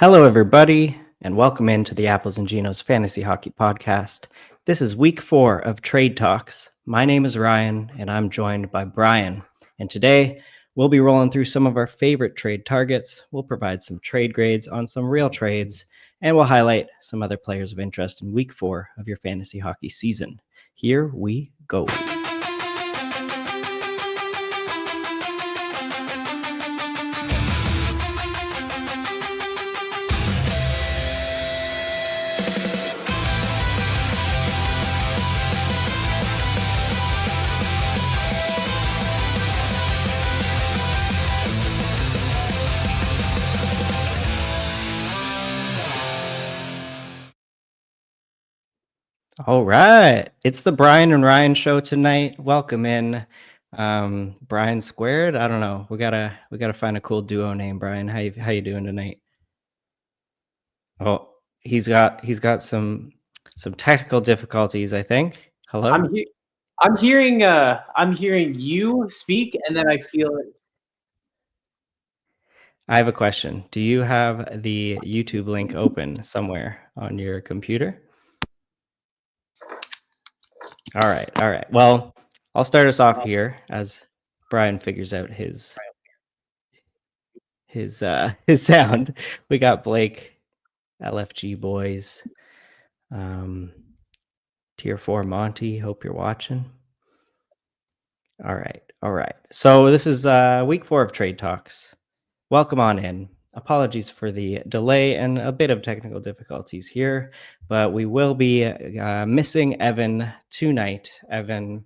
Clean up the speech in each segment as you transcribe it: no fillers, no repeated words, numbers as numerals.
Hello, everybody, and welcome into the Apples and Ginos Fantasy Hockey Podcast. This is week 4 of Trade Talks. My name is Ryan, and I'm joined by Brian. And today, we'll be rolling through some of our favorite trade targets. We'll provide some trade grades on some real trades, and we'll highlight some other players of interest in week 4 of your fantasy hockey season. Here we go. All right. It's the Brian and Ryan show tonight. Welcome in. Brian Squared. I don't know. We gotta find a cool duo name, Brian. How you doing tonight? Oh, he's got some technical difficulties, I think. Hello? I'm hearing you speak, and then I feel it. I have a question. Do you have the YouTube link open somewhere on your computer? All right. Well, I'll start us off here as Brian figures out his sound. We got Blake, LFG boys, Tier 4 Monty. Hope you're watching. All right. So this is week 4 of Trade Talks. Welcome on in. Apologies for the delay and a bit of technical difficulties here, but we will be missing Evan tonight. Evan,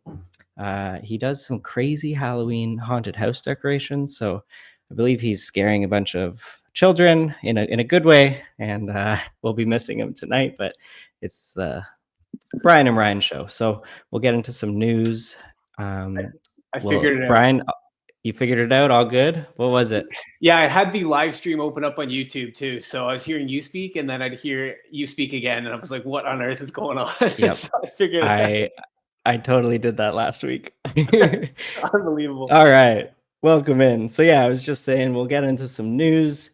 he does some crazy Halloween haunted house decorations, so I believe he's scaring a bunch of children in a good way, and we'll be missing him tonight. But it's the Brian and Ryan show, so we'll get into some news. I figured it out. Brian, you figured it out? All good? What was it? Yeah, I had the live stream open up on YouTube too, so I was hearing you speak, and then I'd hear you speak again, and I was like, "What on earth is going on?" Yep. So I figured it out. I totally did that last week. Unbelievable. All right. Welcome in. So yeah, I was just saying we'll get into some news,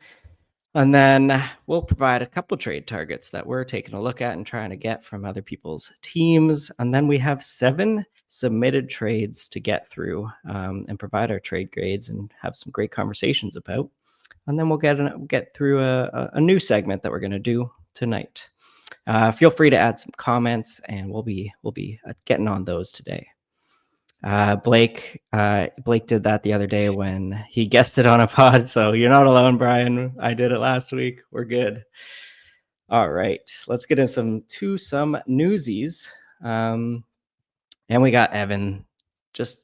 and then we'll provide a couple trade targets that we're taking a look at and trying to get from other people's teams. And then we have 7 submitted trades to get through and provide our trade grades and have some great conversations about. And then we'll get through a new segment that we're going to do tonight. Feel free to add some comments, and we'll be getting on those today. Blake did that the other day when he guested on a pod, so you're not alone, Brian. I did it last week. We're good. All right, let's get into some Newsies. And we got Evan, just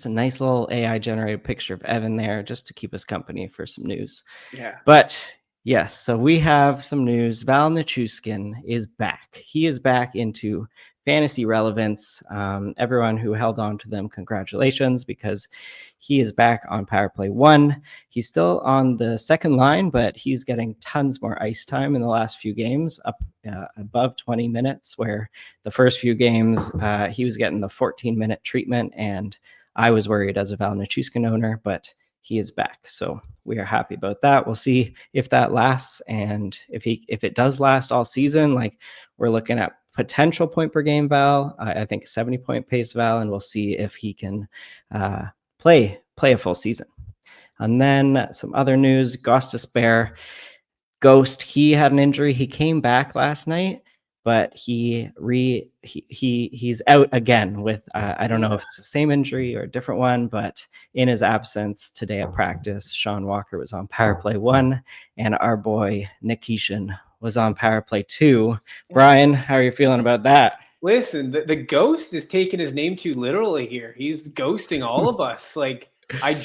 a nice little AI generated picture of Evan there, just to keep us company for some news. Yeah. But yes, so we have some news. Val Nichushkin is back. He is back into fantasy relevance. Everyone who held on to them, congratulations, because he is back on Power Play 1. He's still on the second line, but he's getting tons more ice time in the last few games, up above 20 minutes, where the first few games he was getting the 14-minute treatment, and I was worried as a Val Nichushkin owner, but he is back. So we are happy about that. We'll see if that lasts, and if it does last all season, like we're looking at potential point per game Val. I think a 70-point pace Val, and we'll see if he can play a full season. And then some other news: Ghost, he had an injury. He came back last night, but he's out again with I don't know if it's the same injury or a different one, but in his absence today at practice, Sean Walker was on Power Play 1, and our boy Nikishin was on Power Play 2. Brian, how are you feeling about that? Listen, the ghost is taking his name too literally here. He's ghosting all of us. Like I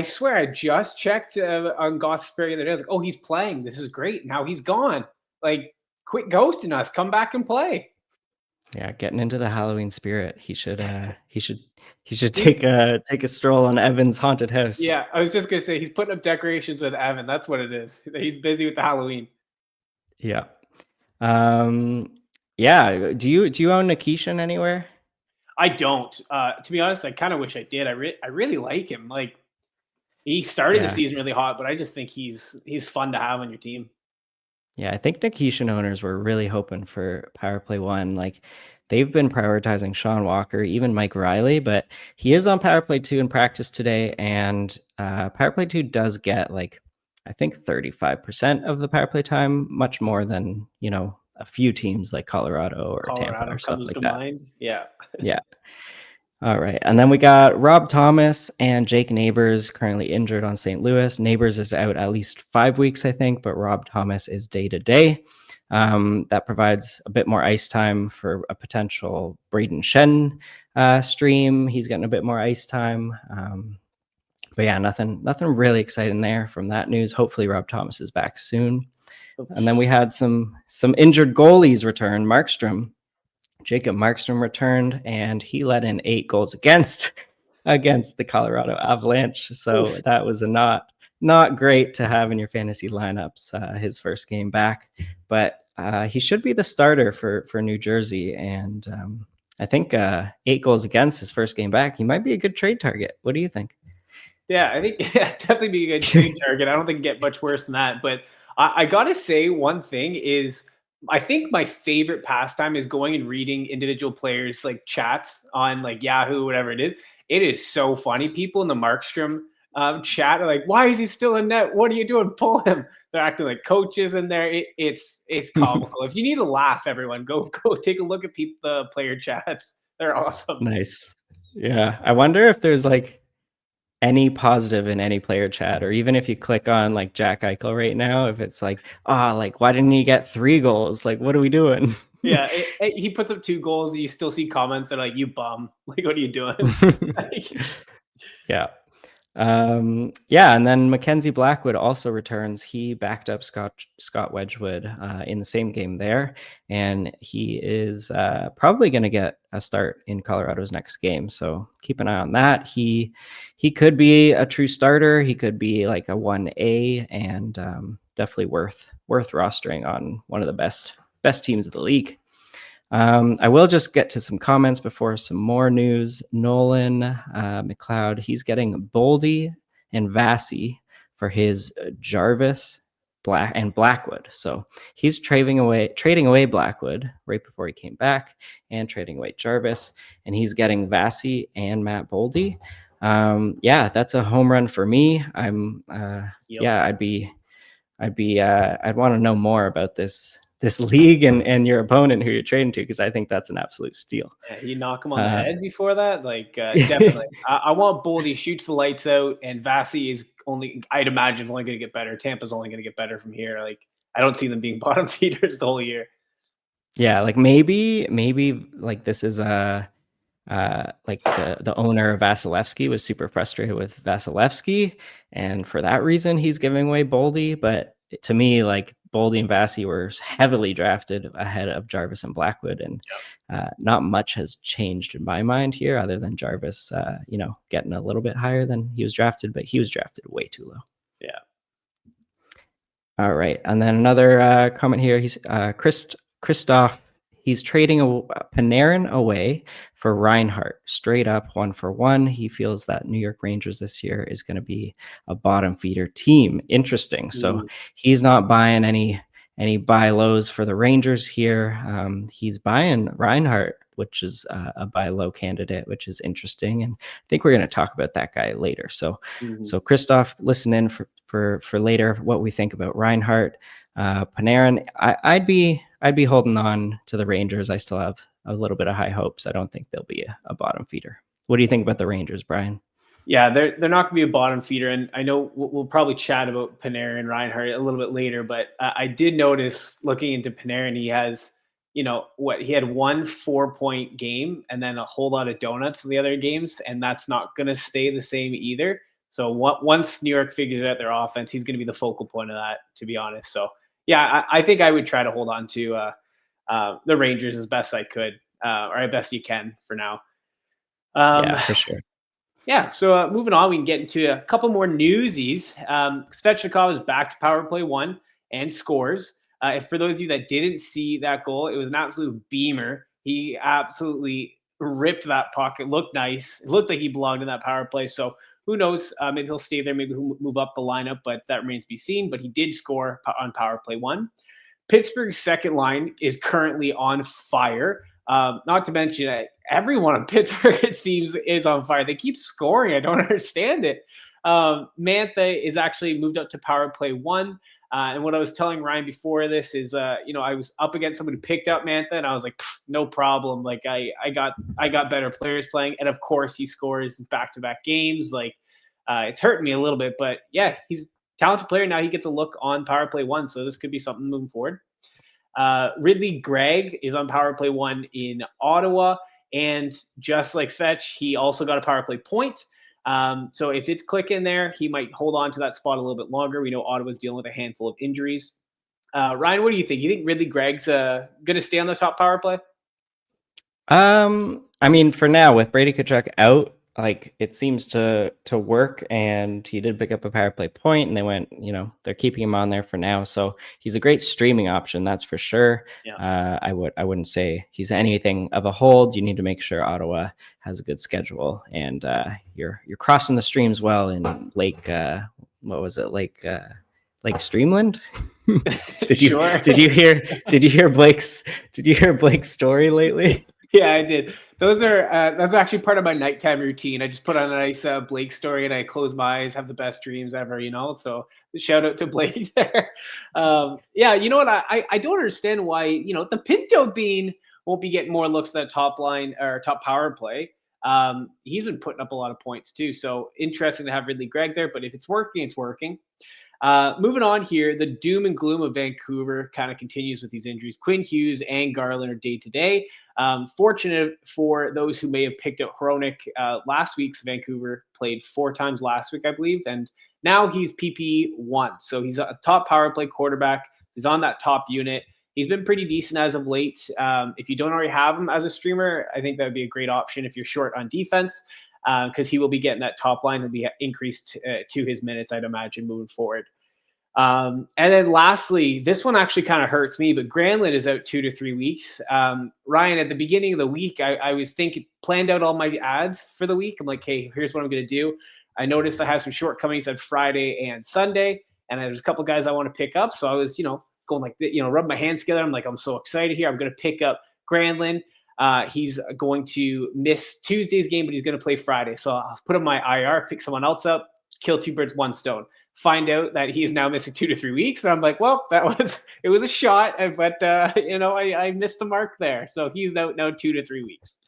swear I just checked on Gossip the other day. I was like, oh, he's playing. This is great. Now he's gone. Like, quit ghosting us. Come back and play. Yeah, getting into the Halloween spirit. He should take a stroll on Evan's haunted house. Yeah, I was just gonna say he's putting up decorations with Evan. That's what it is. He's busy with the Halloween. Yeah. Yeah. Do you own Nikishin anywhere? I don't. To be honest, I kind of wish I did. I really like him. Like he started the season really hot, but I just think he's fun to have on your team. Yeah, I think Nikishin owners were really hoping for power play one. Like they've been prioritizing Sean Walker, even Mike Riley, but he is on power play two in practice today. And power play two does get like, I think 35% of the power play time, much more than, a few teams like Colorado or Tampa Colorado or stuff comes like to that. mind. Yeah. Yeah. All right. And then we got Rob Thomas and Jake Neighbors currently injured on St. Louis. Neighbors is out at least 5 weeks, I think, but Rob Thomas is day to day. That provides a bit more ice time for a potential Braden Shen stream. He's getting a bit more ice time. But yeah, nothing really exciting there from that news. Hopefully Rob Thomas is back soon. And then we had some injured goalies return. Jacob Markstrom returned, and he let in 8 goals against the Colorado Avalanche. So that was a not great to have in your fantasy lineups. His first game back, but he should be the starter for New Jersey, and I think 8 goals against his first game back. He might be a good trade target. What do you think? Yeah, I think definitely be a good trade target. I don't think it get much worse than that. But I gotta say, one thing is, I think my favorite pastime is going and reading individual players like chats on like Yahoo, whatever it is. It is so funny. People in the Markstrom chat are like, "Why is he still in net? What are you doing? Pull him!" They're acting like coaches in there. It's comical. If you need a laugh, everyone go take a look at the player chats. They're awesome. Nice. Yeah, I wonder if there's like any positive in any player chat, or even if you click on like Jack Eichel right now, if it's like, like why didn't he get 3 goals? Like, what are we doing? Yeah, he puts up 2 goals, and you still see comments that are like, "You bum! Like, what are you doing?" Yeah. Yeah, and then Mackenzie Blackwood also returns. He backed up Scott Wedgwood in the same game there, and he is probably going to get a start in Colorado's next game. So keep an eye on that. He could be a true starter. He could be like a 1A, and definitely worth rostering on one of the best teams of the league. I will just get to some comments before some more news. Nolan McLeod, he's getting Boldy and Vassy for his Jarvis Blackwood. So he's trading away Blackwood right before he came back, and trading away Jarvis, and he's getting Vassy and Matt Boldy. Yeah, that's a home run for me. Yeah, I'd want to know more about this league and your opponent who you're trading to, because I think that's an absolute steal. Yeah, you knock him on the head before that, like definitely. I want Boldy shoots the lights out, and Vassy is only. I'd imagine is only going to get better. Tampa's only going to get better from here. Like I don't see them being bottom feeders the whole year. Yeah, like maybe like this is like the owner of Vasilevsky was super frustrated with Vasilevsky, and for that reason he's giving away Boldy. But to me, like Boldy and Vassy were heavily drafted ahead of Jarvis and Blackwood, and not much has changed in my mind here, other than Jarvis, getting a little bit higher than he was drafted, but he was drafted way too low. Yeah. All right, and then another comment here. He's Christoph. He's trading Panarin away for Reinhart, straight up 1-for-1. He feels that New York Rangers this year is going to be a bottom feeder team. Interesting. So he's not buying any buy lows for the Rangers here. He's buying Reinhart, which is a buy low candidate, which is interesting. And I think we're going to talk about that guy later. So Christoph, listen in for later what we think about Reinhart. Panarin, I'd be holding on to the Rangers. I still have a little bit of high hopes. I don't think they'll be a bottom feeder. What do you think about the Rangers, Brian? Yeah, they're not going to be a bottom feeder, and I know we'll probably chat about Panarin and Reinhart a little bit later. But I did notice looking into Panarin, he has he had 1 4-point game and then a whole lot of donuts in the other games, and that's not going to stay the same either. So once New York figures out their offense, he's going to be the focal point of that, to be honest. So yeah, I think I would try to hold on to the Rangers as best I could, or as best you can for now. Yeah, for sure. Yeah, so moving on, we can get into a couple more newsies. Svechnikov is back to power play 1 and scores. For those of you that didn't see that goal, it was an absolute beamer. He absolutely ripped that puck. It looked nice. It looked like he belonged in that power play. So who knows? Maybe he'll stay there. Maybe he'll move up the lineup, but that remains to be seen. But he did score on power play 1. Pittsburgh's second line is currently on fire. Not to mention everyone in Pittsburgh, it seems, is on fire. They keep scoring. I don't understand it. Mantha is actually moved up to power play 1. And what I was telling Ryan before this is, I was up against someone who picked up Mantha, and I was like, no problem. Like I got better players playing, and of course he scores back-to-back games. Like it's hurting me a little bit, but yeah, he's a talented player. Now he gets a look on power play 1, so this could be something moving forward. Ridley Gregg is on power play 1 in Ottawa, and just like Fetch, he also got a power play point. So if it's clicking there, he might hold on to that spot a little bit longer. We know Ottawa's dealing with a handful of injuries. Ryan, what do you think? You think Ridley Gregg's going to stay on the top power play? I mean, for now, with Brady Tkachuk out, like it seems to work, and he did pick up a power play point, and they went, they're keeping him on there for now. So he's a great streaming option, that's for sure. Yeah. I wouldn't say he's anything of a hold. You need to make sure Ottawa has a good schedule, and you're crossing the streams well in Lake. What was it, Lake Streamland? Did you hear Blake's story lately? Yeah, I did. That's actually part of my nighttime routine. I just put on a nice Blake story, and I close my eyes, have the best dreams ever, So shout out to Blake there. Yeah, you know what? I don't understand why, the Pinto Bean won't be getting more looks at that top line or top power play. He's been putting up a lot of points too. So interesting to have Ridley Gregg there, but if it's working, it's working. Moving on here, the doom and gloom of Vancouver kind of continues with these injuries. Quinn Hughes and Garland are day to day. Fortunate for those who may have picked up Hronik last week's Vancouver played 4 times last week, I believe, and now he's PP1. So he's a top power play quarterback. He's on that top unit. He's been pretty decent as of late. If you don't already have him as a streamer, I think that would be a great option if you're short on defense, because he will be getting that top line and be increased to his minutes, I'd imagine, moving forward. And then lastly, this one actually kind of hurts me, but Granlund is out 2 to 3 weeks. Ryan, at the beginning of the week, I was planned out all my ads for the week. I'm like, hey, here's what I'm going to do. I noticed I have some shortcomings on Friday and Sunday, and there's a couple guys I want to pick up. So I was, going like, rub my hands together. I'm like, I'm so excited here. I'm going to pick up Granlund. He's going to miss Tuesday's game, but he's going to play Friday. So I'll put him my IR, pick someone else up, kill 2 birds, 1 stone. Find out that he is now missing 2 to 3 weeks. And I'm like, well, it was a shot, but I missed the mark there. So he's out now 2 to 3 weeks.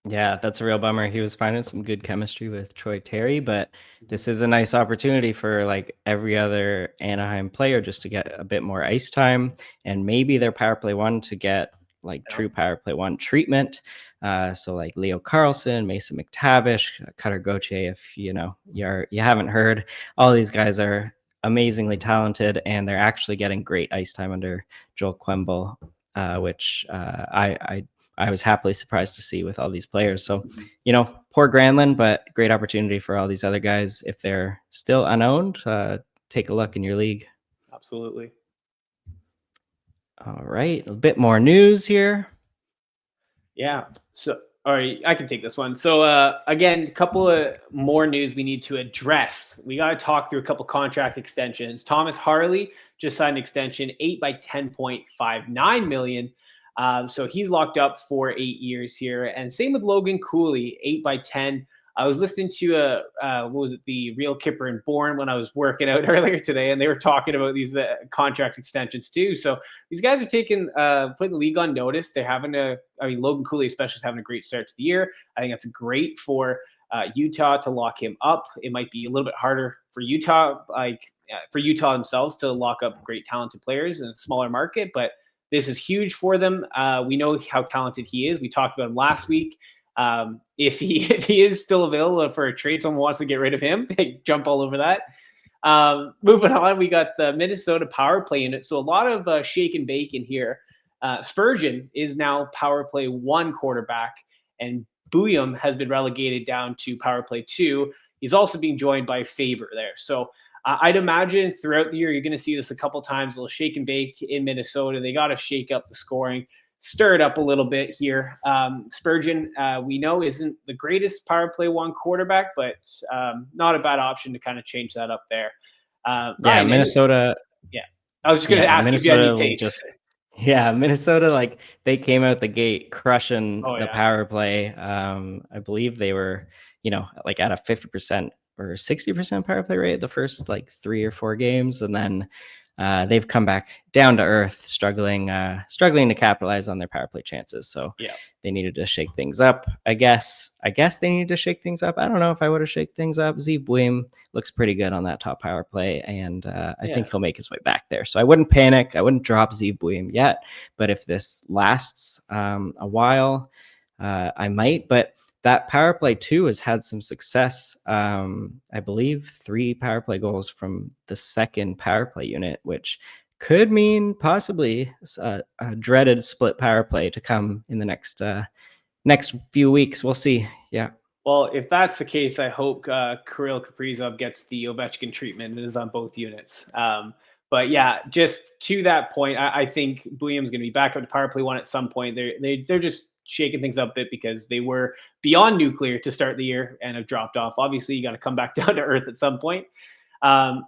Yeah, that's a real bummer. He was finding some good chemistry with Troy Terry, but this is a nice opportunity for like every other Anaheim player just to get a bit more ice time, and maybe their power play 1 to get like true power play 1 treatment. So like Leo Carlson, Mason McTavish, Cutter Gauthier, if you haven't heard, all these guys are amazingly talented, and they're actually getting great ice time under Joel Quenneville, which I was happily surprised to see with all these players. So, poor Granlund, but great opportunity for all these other guys. If they're still unowned, take a look in your league. Absolutely. All right, a bit more news here. Yeah. So, all right, I can take this one. So, again, a couple of more news we need to address. We got to talk through a couple contract extensions. Thomas Harley just signed an extension, 8 by $10.59 million. So he's locked up for 8 years here. And same with Logan Cooley, 8 by 10. I was listening to the Real Kipper and Bourne when I was working out earlier today, and they were talking about these contract extensions too. So these guys are putting the league on notice. They're Logan Cooley especially is having a great start to the year. I think that's great for Utah to lock him up. It might be a little bit harder for Utah, for Utah themselves to lock up great talented players in a smaller market, but this is huge for them. We know how talented he is. We talked about him last week. If he is still available for a trade, someone wants to get rid of him, jump all over that. Moving on, we got the Minnesota power play unit. So a lot of shake and bake in here. Spurgeon is now power play 1 quarterback, and Bouillon has been relegated down to power play 2. He's also being joined by Faber there. So I'd imagine throughout the year, you're going to see this a couple times. They'll shake and bake in Minnesota. They got to shake up the scoring, stir it up a little bit here. Spurgeon, we know, isn't the greatest power play 1 quarterback, but not a bad option to kind of change that up there. Minnesota. I was just going to Yeah, ask you if you had any Minnesota will takes. just yeah, Minnesota, like, they came out the gate crushing Oh the yeah. power play. I believe they were, like, at a 50% or 60% power play rate the first, like, 3 or 4 games, and then, they've come back down to earth, struggling to capitalize on their power play chances, so Yeah. they needed to shake things up, I guess. They needed to shake things up. I don't know if I would have shake things up. Zeev Buim looks pretty good on that top power play, and I think he'll make his way back there. So I wouldn't panic. I wouldn't drop Zeev Buim yet, but if this lasts a while, I might. But that power play too has had some success. I believe 3 power play goals from the second power play unit, which could mean possibly a dreaded split power play to come in the next few weeks. We'll see. Yeah. Well, if that's the case, I hope Kirill Kaprizov gets the Ovechkin treatment and is on both units. But yeah, just to that point, I think Buium's going to be back up to power play one at some point. They're just shaking things up a bit because they were beyond nuclear to start the year and have dropped off. Obviously, you got to come back down to earth at some point.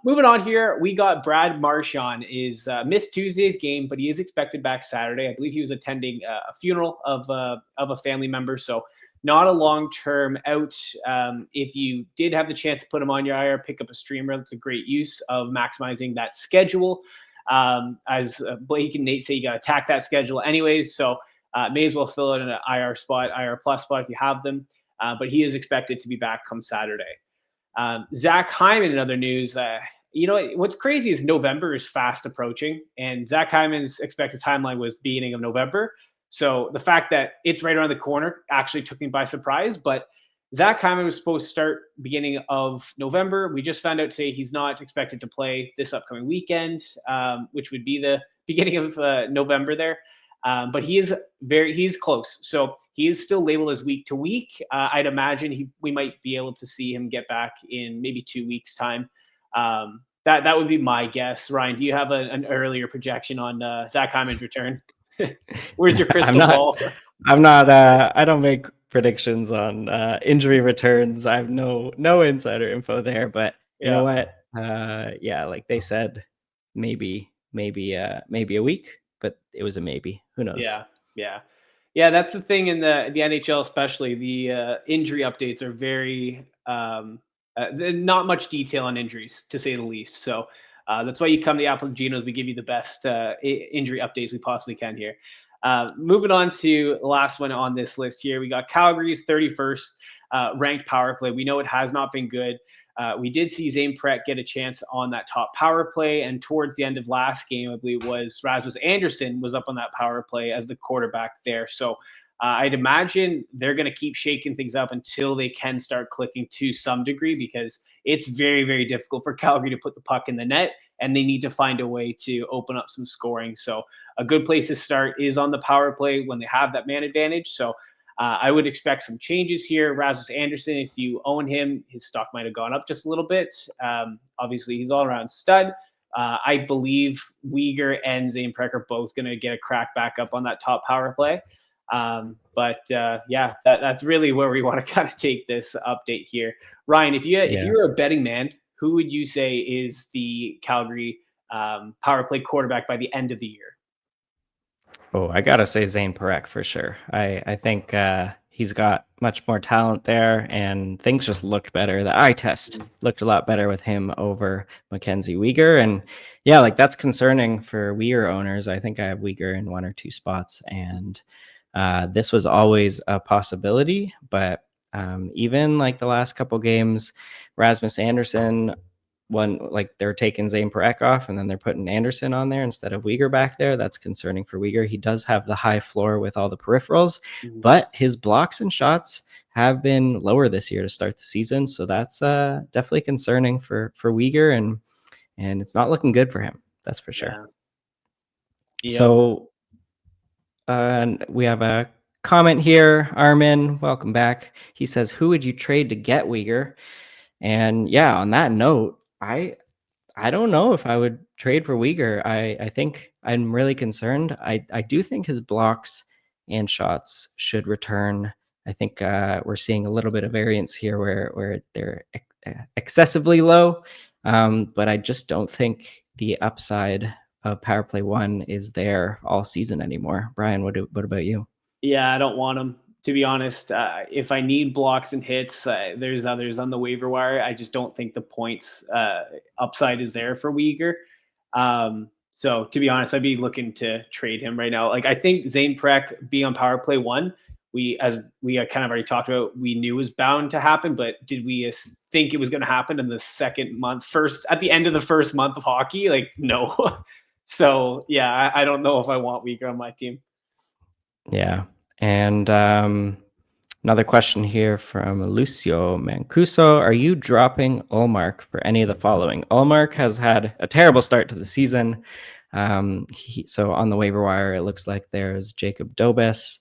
Moving on here, we got Brad Marchand is missed Tuesday's game, but he is expected back Saturday. I believe he was attending a funeral of a family member, so not a long-term out. If you did have the chance to put him on your IR, pick up a streamer. That's a great use of maximizing that schedule. As Blake and Nate say, you got to attack that schedule anyways, so may as well fill it in an IR spot, IR plus spot if you have them. But he is expected to be back come Saturday. Zach Hyman, in other news, what's crazy is November is fast approaching, and Zach Hyman's expected timeline was beginning of November. So the fact that it's right around the corner actually took me by surprise. But Zach Hyman was supposed to start beginning of November. We just found out today he's not expected to play this upcoming weekend, which would be the beginning of November there. But he's close. So he is still labeled as week to week. I'd imagine we might be able to see him get back in maybe 2 weeks' time. That would be my guess. Ryan, do you have an earlier projection on Zach Hyman's return? Where's your crystal ball? I'm not. I don't make predictions on injury returns. I have no insider info there. But you know what? Yeah, like they said, maybe a week, but it was a maybe. Who knows? Yeah. That's the thing in the NHL, especially the injury updates are very not much detail on injuries, to say the least. So that's why you come to the Apple Ginos. We give you the best injury updates we possibly can here. Moving on to the last one on this list here, we got Calgary's 31st ranked power play. We know it has not been good. We did see Zane Parekh get a chance on that top power play, and towards the end of last game, I believe it was Rasmus Andersson was up on that power play as the quarterback there. So I'd imagine they're going to keep shaking things up until they can start clicking to some degree, because it's very, very difficult for Calgary to put the puck in the net, and they need to find a way to open up some scoring. So a good place to start is on the power play when they have that man advantage. So I would expect some changes here. Rasmus Andersson, if you own him, his stock might have gone up just a little bit. Obviously, he's all around stud. I believe Weegar and Zane Parekh are both going to get a crack back up on that top power play. That's really where we want to kind of take this update here. Ryan, if you were a betting man, who would you say is the Calgary power play quarterback by the end of the year? Oh, I gotta say Zane Parekh for sure. I think he's got much more talent there, and things just looked better. The eye test looked a lot better with him over Mackenzie Weegar, and yeah, like that's concerning for Weegar owners. I think I have Weegar in 1 or 2 spots, and this was always a possibility. But even like the last couple games, Rasmus Andersson, they're taking Zane Parekh off and then they're putting Andersson on there instead of Weegar back there. That's concerning for Weegar. He does have the high floor with all the peripherals, but his blocks and shots have been lower this year to start the season. So that's definitely concerning for Weegar, and it's not looking good for him. That's for sure. Yeah. So we have a comment here. Armin, welcome back. He says, who would you trade to get Weegar? And yeah, on that note, I don't know if I would trade for Weegar. I think I'm really concerned. I do think his blocks and shots should return. I think we're seeing a little bit of variance here where they're excessively low, but I just don't think the upside of Power Play 1 is there all season anymore. Brian, what about you? Yeah, I don't want him, to be honest. If I need blocks and hits, there's others on the waiver wire. I just don't think the points upside is there for Uyghur. So to be honest, I'd be looking to trade him right now. Like, I think Zane Prek being on Power Play 1, as we kind of already talked about, we knew was bound to happen, but did we think it was going to happen in the second month, at the end of the first month of hockey? Like, no. So yeah, I don't know if I want Uyghur on my team. Yeah. And another question here from Lucio Mancuso. Are you dropping Ullmark for any of the following? Ullmark has had a terrible start to the season. So on the waiver wire, it looks like there's Jacob Dobes,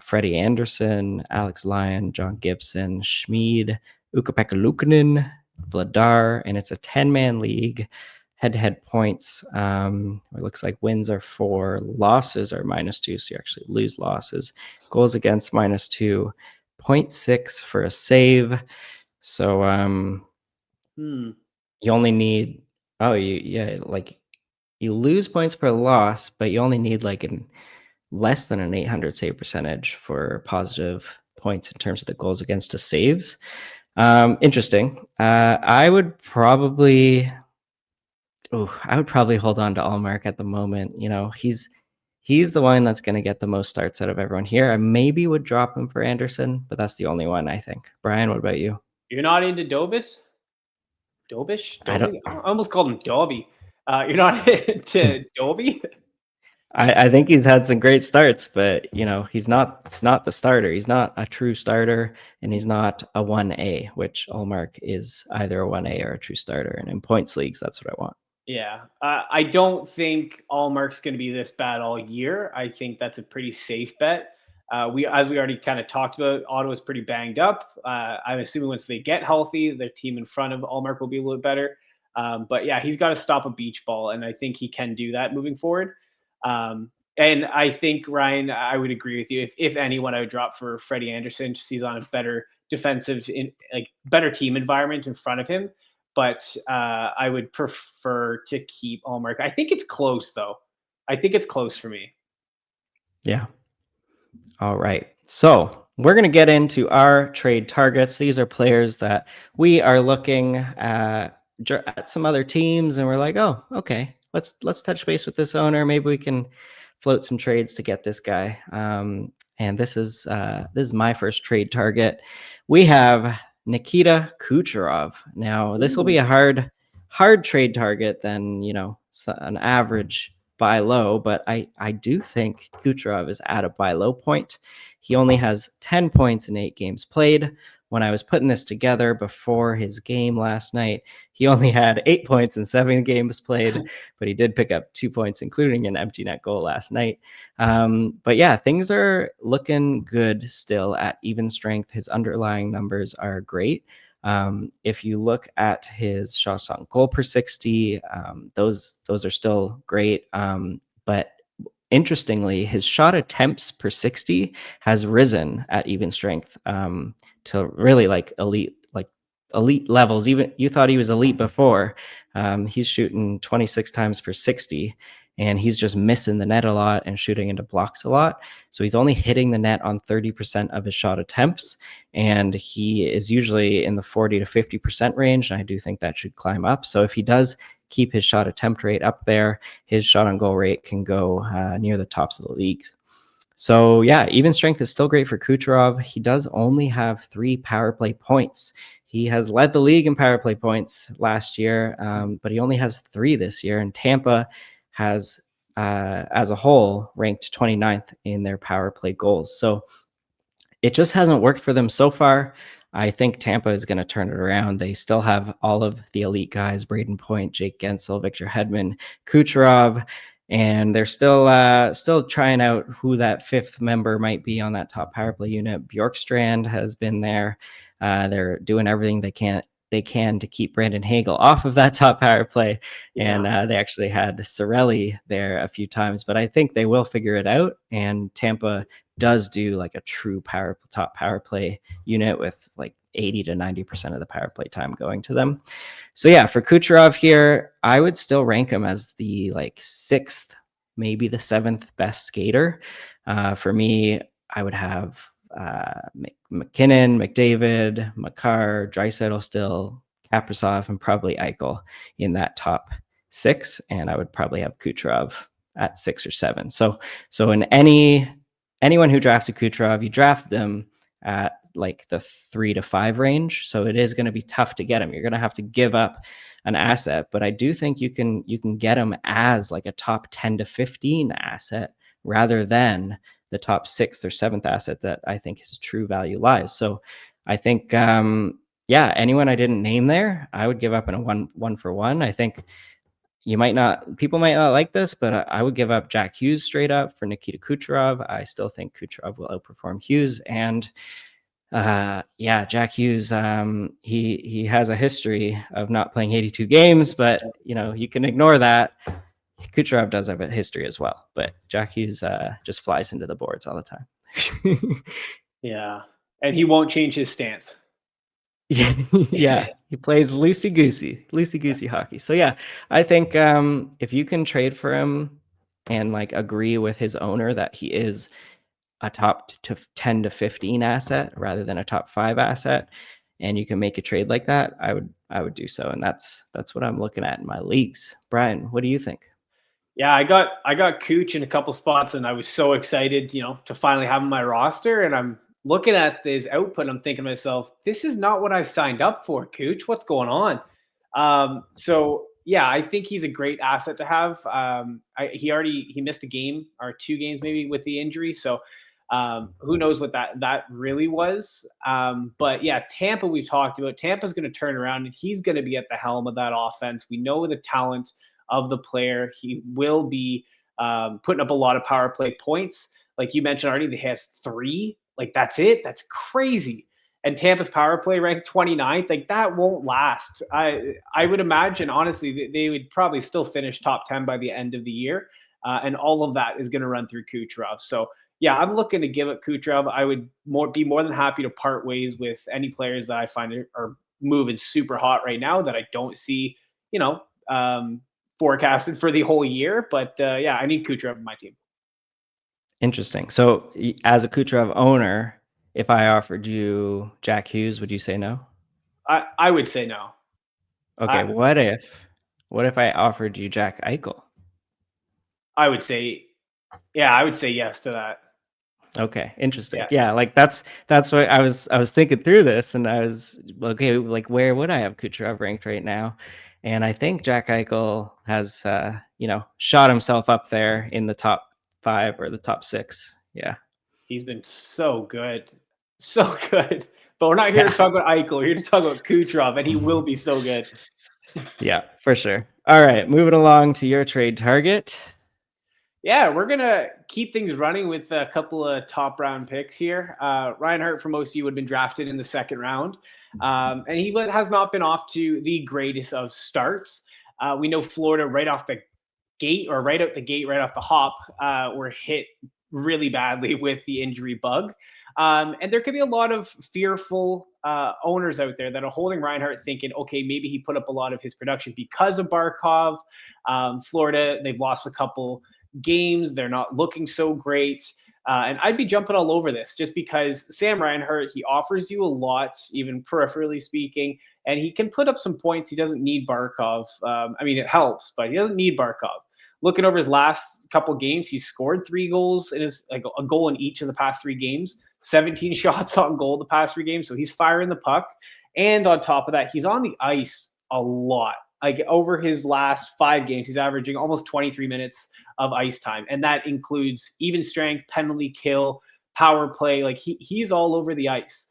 Freddie Anderson, Alex Lyon, John Gibson, Schmid, Ukko-Pekka Luukkonen, Vladar, and it's a 10-man league. Head-to-head points, it looks like wins are 4, losses are -2, so you actually lose losses. Goals against -2, 0.6 for a save. So you only need you lose points per loss, but you only need like less than an 800 save percentage for positive points in terms of the goals against to saves. Interesting. I would probably hold on to Ullmark at the moment. You know, he's the one that's going to get the most starts out of everyone here. I maybe would drop him for Anderson, but that's the only one, I think. Brian, what about you? You're not into Dobis? Dobish? I almost called him Dobby. You're not into Dobby? I think he's had some great starts, but you know, he's not the starter. He's not a true starter, and he's not a 1A, which Ullmark is either a 1A or a true starter. And in points leagues, that's what I want. Yeah. I don't think Allmark's going to be this bad all year. I think that's a pretty safe bet. As we already kind of talked about, Ottawa's pretty banged up. I'm assuming once they get healthy, their team in front of Allmark will be a little better. But yeah, he's got to stop a beach ball, and I think he can do that moving forward. And I think, Ryan, I would agree with you. If anyone, I would drop for Freddie Anderson, just he's on a better better team environment in front of him. But I would prefer to keep Ullmark. I think it's close, though. I think it's close for me. Yeah. All right. So we're going to get into our trade targets. These are players that we are looking at some other teams, and we're like, oh, okay, let's touch base with this owner. Maybe we can float some trades to get this guy. And this is my first trade target. We have Nikita Kucherov. Now, this will be a hard trade target than, you know, an average buy low, but I do think Kucherov is at a buy low point. He only has 10 points in 8 games played. When I was putting this together before his game last night, he only had 8 points in 7 games played, but he did pick up 2 points, including an empty net goal last night. But yeah, things are looking good still at even strength. His underlying numbers are great. If you look at his shots on goal per 60, those are still great. But interestingly, his shot attempts per 60 has risen at even strength to really like elite levels. Even you thought he was elite before. He's shooting 26 times per 60, and he's just missing the net a lot and shooting into blocks a lot. So he's only hitting the net on 30% of his shot attempts, and he is usually in the 40 to 50% range. And I do think that should climb up. So if he does keep his shot attempt rate up there, his shot on goal rate can go near the tops of the leagues. So yeah, even strength is still great for Kucherov. He does only have 3 power play points. He has led the league in power play points last year, but he only has 3 this year. And Tampa has, as a whole, ranked 29th in their power play goals. So it just hasn't worked for them so far. I think Tampa is going to turn it around. They still have all of the elite guys: Braden Point, Jake Gensel, Victor Hedman, Kucherov, and they're still trying out who that 5th member might be on that top power play unit. Bjorkstrand has been there. They're doing everything they can to keep Brandon Hagel off of that top power play. And they actually had Cirelli there a few times, but I think they will figure it out. And Tampa does do like a true top power play unit with like 80 to 90% of the power play time going to them. So yeah, for Kucherov here, I would still rank him as the like 6th, maybe the 7th best skater. For me, I would have McKinnon, McDavid, Makar, Draisaitl still, Kaprizov, and probably Eichel in that top 6, and I would probably have Kucherov at 6 or 7. So in anyone who drafted Kucherov, you draft them at like the 3 to 5 range. So it is going to be tough to get him. You're going to have to give up an asset, but I do think you can get him as like a top 10 to 15 asset rather than the top 6th or 7th asset that I think his true value lies. So I think, anyone I didn't name there, I would give up in a one for one. I think people might not like this, but I would give up Jack Hughes straight up for Nikita Kucherov. I still think Kucherov will outperform Hughes. And Jack Hughes, he has a history of not playing 82 games, but you can ignore that. Kucherov does have a history as well, but Jack Hughes just flies into the boards all the time. Yeah, and he won't change his stance. Yeah, he plays loosey goosey hockey. So yeah, I think if you can trade for him and like agree with his owner that he is a top 10 to 15 asset rather than a top 5 asset, and you can make a trade like that, I would do so. And that's what I'm looking at in my leagues. Brian, what do you think? Yeah, I got Cooch in a couple spots, and I was so excited, to finally have him on my roster. And I'm looking at his output, and I'm thinking to myself, this is not what I signed up for, Cooch. What's going on? So yeah, I think he's a great asset to have. He missed a game or 2 games maybe with the injury, so who knows what that really was. But yeah, Tampa, we've talked about. Tampa's going to turn around, and he's going to be at the helm of that offense. We know the talent of the player. He will be putting up a lot of power play points. Like you mentioned already, he has 3. Like that's it. That's crazy. And Tampa's power play ranked 29th. Like that won't last. I would imagine, honestly, they would probably still finish top 10 by the end of the year. And all of that is going to run through Kucherov. So yeah, I'm looking to give it Kucherov. I would be more than happy to part ways with any players that I find are moving super hot right now that I don't see, forecasted for the whole year. But I need Kucherov in my team. Interesting. So as a Kucherov owner, if I offered you Jack Hughes, would you say no? I would say no. Okay, what if I offered you Jack Eichel? I would say yes to that. Okay, interesting. Yeah, like that's what I was thinking through this, and I was okay, like where would I have Kucherov ranked right now? And I think Jack Eichel has shot himself up there in the top 5 or the top 6. Yeah. He's been so good. So good. But we're not here to talk about Eichel. We're here to talk about Kucherov, and he will be so good. Yeah, for sure. All right, moving along to your trade target. Yeah, we're going to keep things running with a couple of top round picks here. Reinhart from OC would have been drafted in the 2nd round. And he has not been off to the greatest of starts. We know Florida right out the gate, right off the hop, were hit really badly with the injury bug. And there could be a lot of fearful owners out there that are holding Reinhart thinking, okay, maybe he put up a lot of his production because of Barkov. Florida, they've lost a couple games. They're not looking so great. And I'd be jumping all over this just because Sam Reinhart, he offers you a lot, even peripherally speaking, and he can put up some points. He doesn't need Barkov. It helps, but he doesn't need Barkov. Looking over his last couple games, he's scored 3 goals in a goal in each of the past 3 games, 17 shots on goal the past 3 games. So he's firing the puck. And on top of that, he's on the ice a lot. Like over his last 5 games, he's averaging almost 23 minutes of ice time. And that includes even strength, penalty kill, power play. Like he's all over the ice.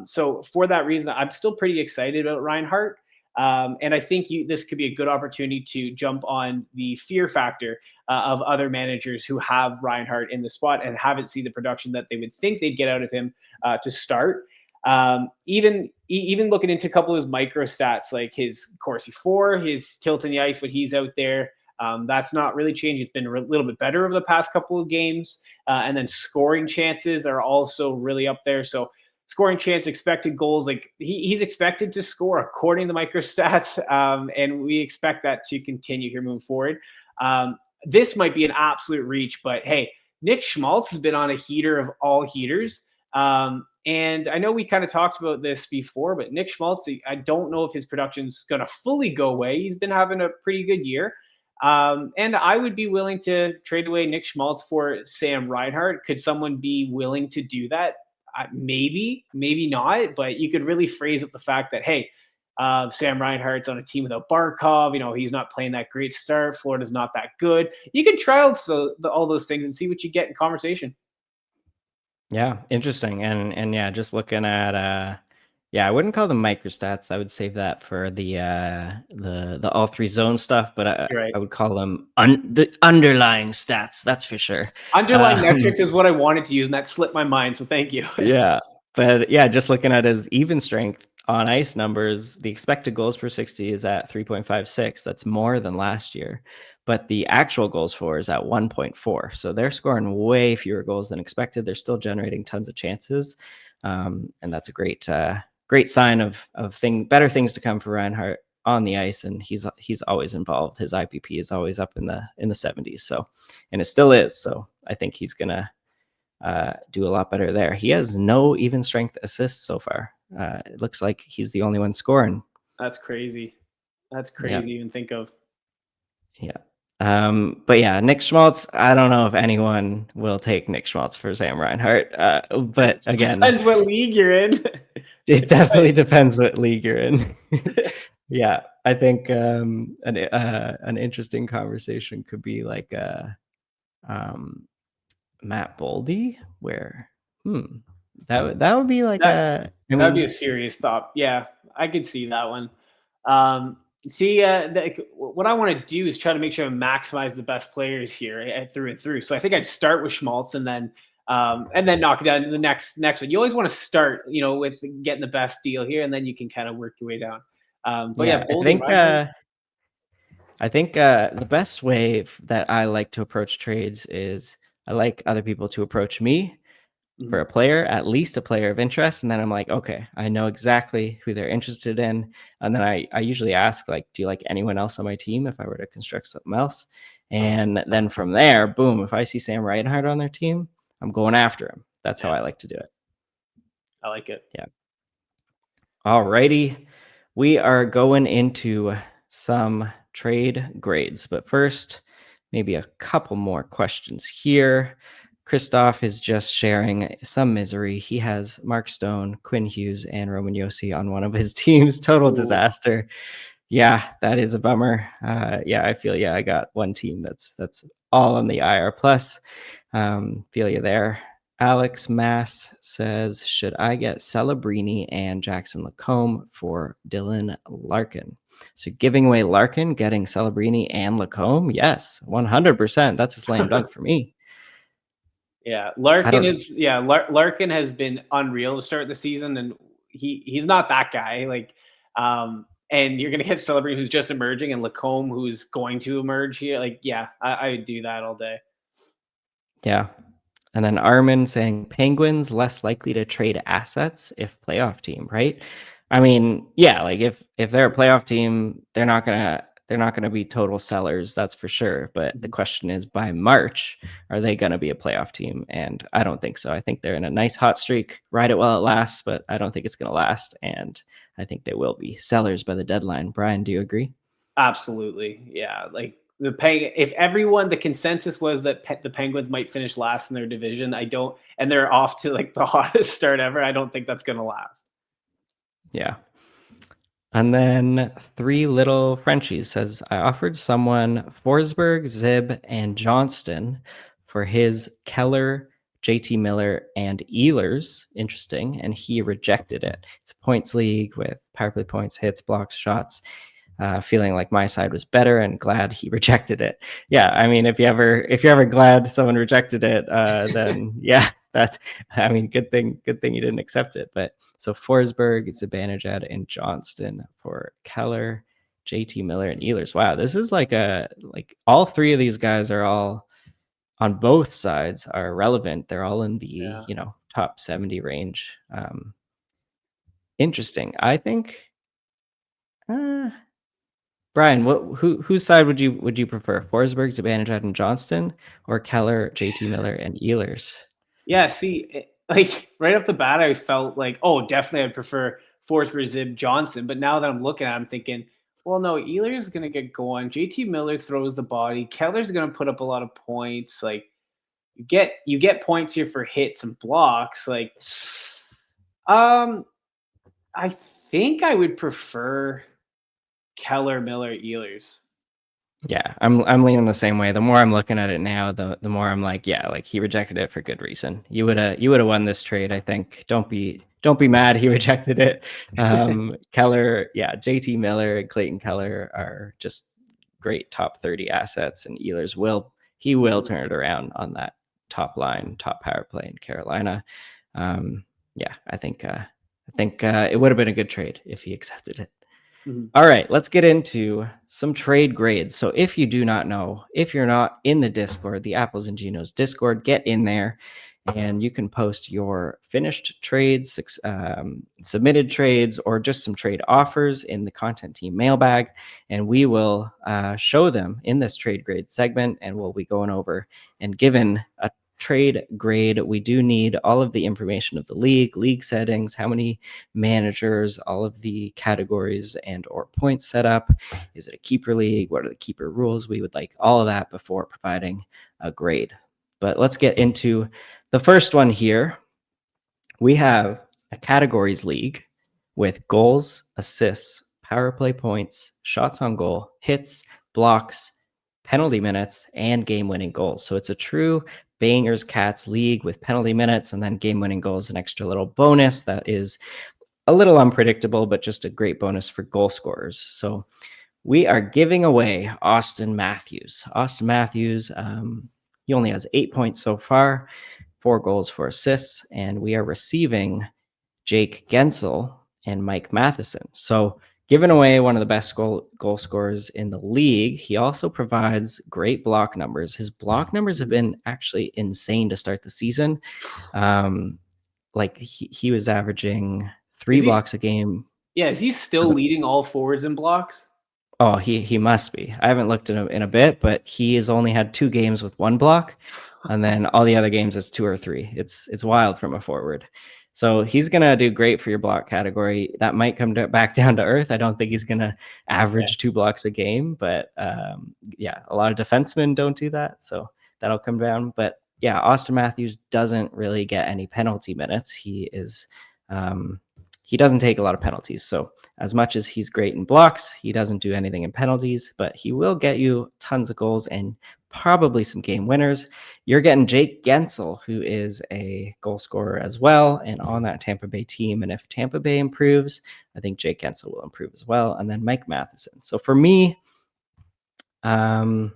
So for that reason, I'm still pretty excited about Reinhart. And I think this could be a good opportunity to jump on the fear factor of other managers who have Reinhart in the spot and haven't seen the production that they would think they'd get out of him to start. Even looking into a couple of his micro stats, like his Corsi 4, his tilt in the ice when he's out there, That's not really changed. It's been a little bit better over the past couple of games. And then scoring chances are also really up there. So scoring chance, expected goals, like he's expected to score according to microstats. And we expect that to continue here moving forward. This might be an absolute reach, but hey, Nick Schmaltz has been on a heater of all heaters. And I know we kind of talked about this before, but Nick Schmaltz, I don't know if his production's going to fully go away. He's been having a pretty good year. And I would be willing to trade away Nick Schmaltz for Sam Reinhart. Could someone be willing to do that? Maybe, maybe not. But you could really phrase up the fact that, hey, Sam Reinhart's on a team without Barkov. He's not playing that great start. Florida's not that good. You can try out all those things and see what you get in conversation. Yeah, interesting. And yeah, just looking at yeah, I wouldn't call them microstats. I would save that for the all three zone stuff, but Right. I would call them the underlying stats, that's for sure. Underlying metrics is what I wanted to use, and that slipped my mind. So thank you. Yeah. But yeah, just looking at his even strength on ice numbers, the expected goals per 60 is at 3.56. That's more than last year. But the actual goals for is at 1.4. So they're scoring way fewer goals than expected. They're still generating tons of chances. And that's a great sign of better things to come for Reinhart on the ice. And he's always involved. His IPP is always up in the 70s. So, and it still is. So I think he's gonna do a lot better there. He has no even strength assists so far. It looks like he's the only one scoring. That's crazy. That's crazy to even think of. Yeah. But yeah, Nick Schmaltz, I don't know if anyone will take Nick Schmaltz for Sam Reinhart. But again, depends what league you're in. It definitely depends what league you're in. Yeah, I think an interesting conversation could be like Matt Boldy, where that would be like that'd be a serious thought. Yeah, I could see that one. What I want to do is try to make sure I maximize the best players here through and through. So I think I'd start with Schmaltz and then knock it down to the next one. You always want to start, with getting the best deal here, and then you can kind of work your way down. But yeah, I think the best way that I like to approach trades is I like other people to approach me for a player, at least a player of interest. And then I'm like, okay, I know exactly who they're interested in. And then I usually ask, like, do you like anyone else on my team if I were to construct something else? And then from there, boom, if I see Sam Reinhart on their team, I'm going after him. That's how I like to do it. I like it. Yeah. All righty. We are going into some trade grades, but first, maybe a couple more questions here. Christoph is just sharing some misery. He has Mark Stone, Quinn Hughes, and Roman Josi on one of his teams. Total disaster. Yeah, that is a bummer. I feel I got one team that's all on the IR plus. Feel you there. Alex Mass says, should I get Celebrini and Jackson Lacombe for Dylan Larkin? So giving away Larkin, getting Celebrini and Lacombe? Yes, 100%. That's a slam dunk for me. Yeah, Larkin has been unreal to start the season, and he's not that guy. And you're gonna get Celebrini, who's just emerging, and Lacombe, who's going to emerge here. I would do that all day. Yeah. And then Armin saying Penguins less likely to trade assets if playoff team, right? I mean, yeah, like if they're a playoff team, they're not gonna be total sellers, that's for sure. But the question is, by March, are they gonna be a playoff team? And I don't think so. I think they're in a nice hot streak, ride it while it lasts, but I don't think it's gonna last. And I think they will be sellers by the deadline. Brian, do you agree? Absolutely, yeah. The consensus was that the Penguins might finish last in their division. And they're off to the hottest start ever. I don't think that's going to last. Yeah. And then Three Little Frenchies says, I offered someone Forsberg, Zib, and Johnston for his Keller, JT Miller, and Ehlers. Interesting. And he rejected it. It's a points league with power play points, hits, blocks, shots. Feeling like my side was better and glad he rejected it. Yeah, I mean, if you're ever glad someone rejected it, then yeah, good thing you didn't accept it. But so Forsberg, it's Zibanejad and Johnston for Keller, JT Miller, and Ehlers. Wow, this is like all three of these guys are all on both sides are relevant. They're all in the top 70 range. Interesting. I think Brian, whose side would you prefer? Forsberg, Zibanejad, and Johnston, or Keller, JT Miller, and Ehlers? Yeah, see, like right off the bat, I felt like, oh, definitely I'd prefer Forsberg, Zib, Johnson. But now that I'm looking at it, I'm thinking, well, no, Ehlers is going to get going. JT Miller throws the body. Keller's going to put up a lot of points. Like you get points here for hits and blocks. Like, I think I would prefer Keller, Miller, Ehlers. Yeah, I'm leaning the same way. The more I'm looking at it now, the more I'm like, yeah, like he rejected it for good reason. You would have won this trade, I think. Don't be mad he rejected it. Keller, yeah, JT Miller and Clayton Keller are just great top 30 assets, and Ehlers will turn it around on that top line, top power play in Carolina. Yeah, I think it would have been a good trade if he accepted it. Mm-hmm. All right, let's get into some trade grades. So if you do not know, if you're not in the Discord, the Apples and Ginos Discord, get in there and you can post your finished trades, submitted trades, or just some trade offers in the content team mailbag. And we will show them in this trade grade segment, and we'll be going over and given a trade grade. We do need all of the information of the league settings, how many managers, all of the categories and or points set up. Is it a keeper league? What are the keeper rules? We would like all of that before providing a grade. But let's get into the first one here. We have a categories league with goals, assists, power play points, shots on goal, hits, blocks, penalty minutes, and game-winning goals. So it's a true Bangers Cats league with penalty minutes and then game-winning goals, an extra little bonus that is a little unpredictable, but just a great bonus for goal scorers. So we are giving away Austin Matthews. Austin Matthews, he only has 8 points so far, 4 goals, 4 assists, and we are receiving Jake Gensel and Mike Matheson. So giving away one of the best goal scorers in the league. He also provides great block numbers. His block numbers have been actually insane to start the season. Like he was averaging 3 blocks a game. Yeah, is he still leading all forwards in blocks? Oh, he must be. I haven't looked in a bit, but he has only had 2 games with 1 block, and then all the other games it's 2 or 3. It's wild from a forward. So he's gonna do great for your block category. That might come back down to earth. I don't think he's gonna average 2 blocks a game, but yeah, a lot of defensemen don't do that, so that'll come down. But yeah, Austin Matthews doesn't really get any penalty minutes. He doesn't take a lot of penalties. So as much as he's great in blocks, he doesn't do anything in penalties, but he will get you tons of goals and probably some game winners. You're getting Jake Gensel, who is a goal scorer as well and on that Tampa Bay team. And if Tampa Bay improves, I think Jake Gensel will improve as well. And then Mike Matheson. So for me, no,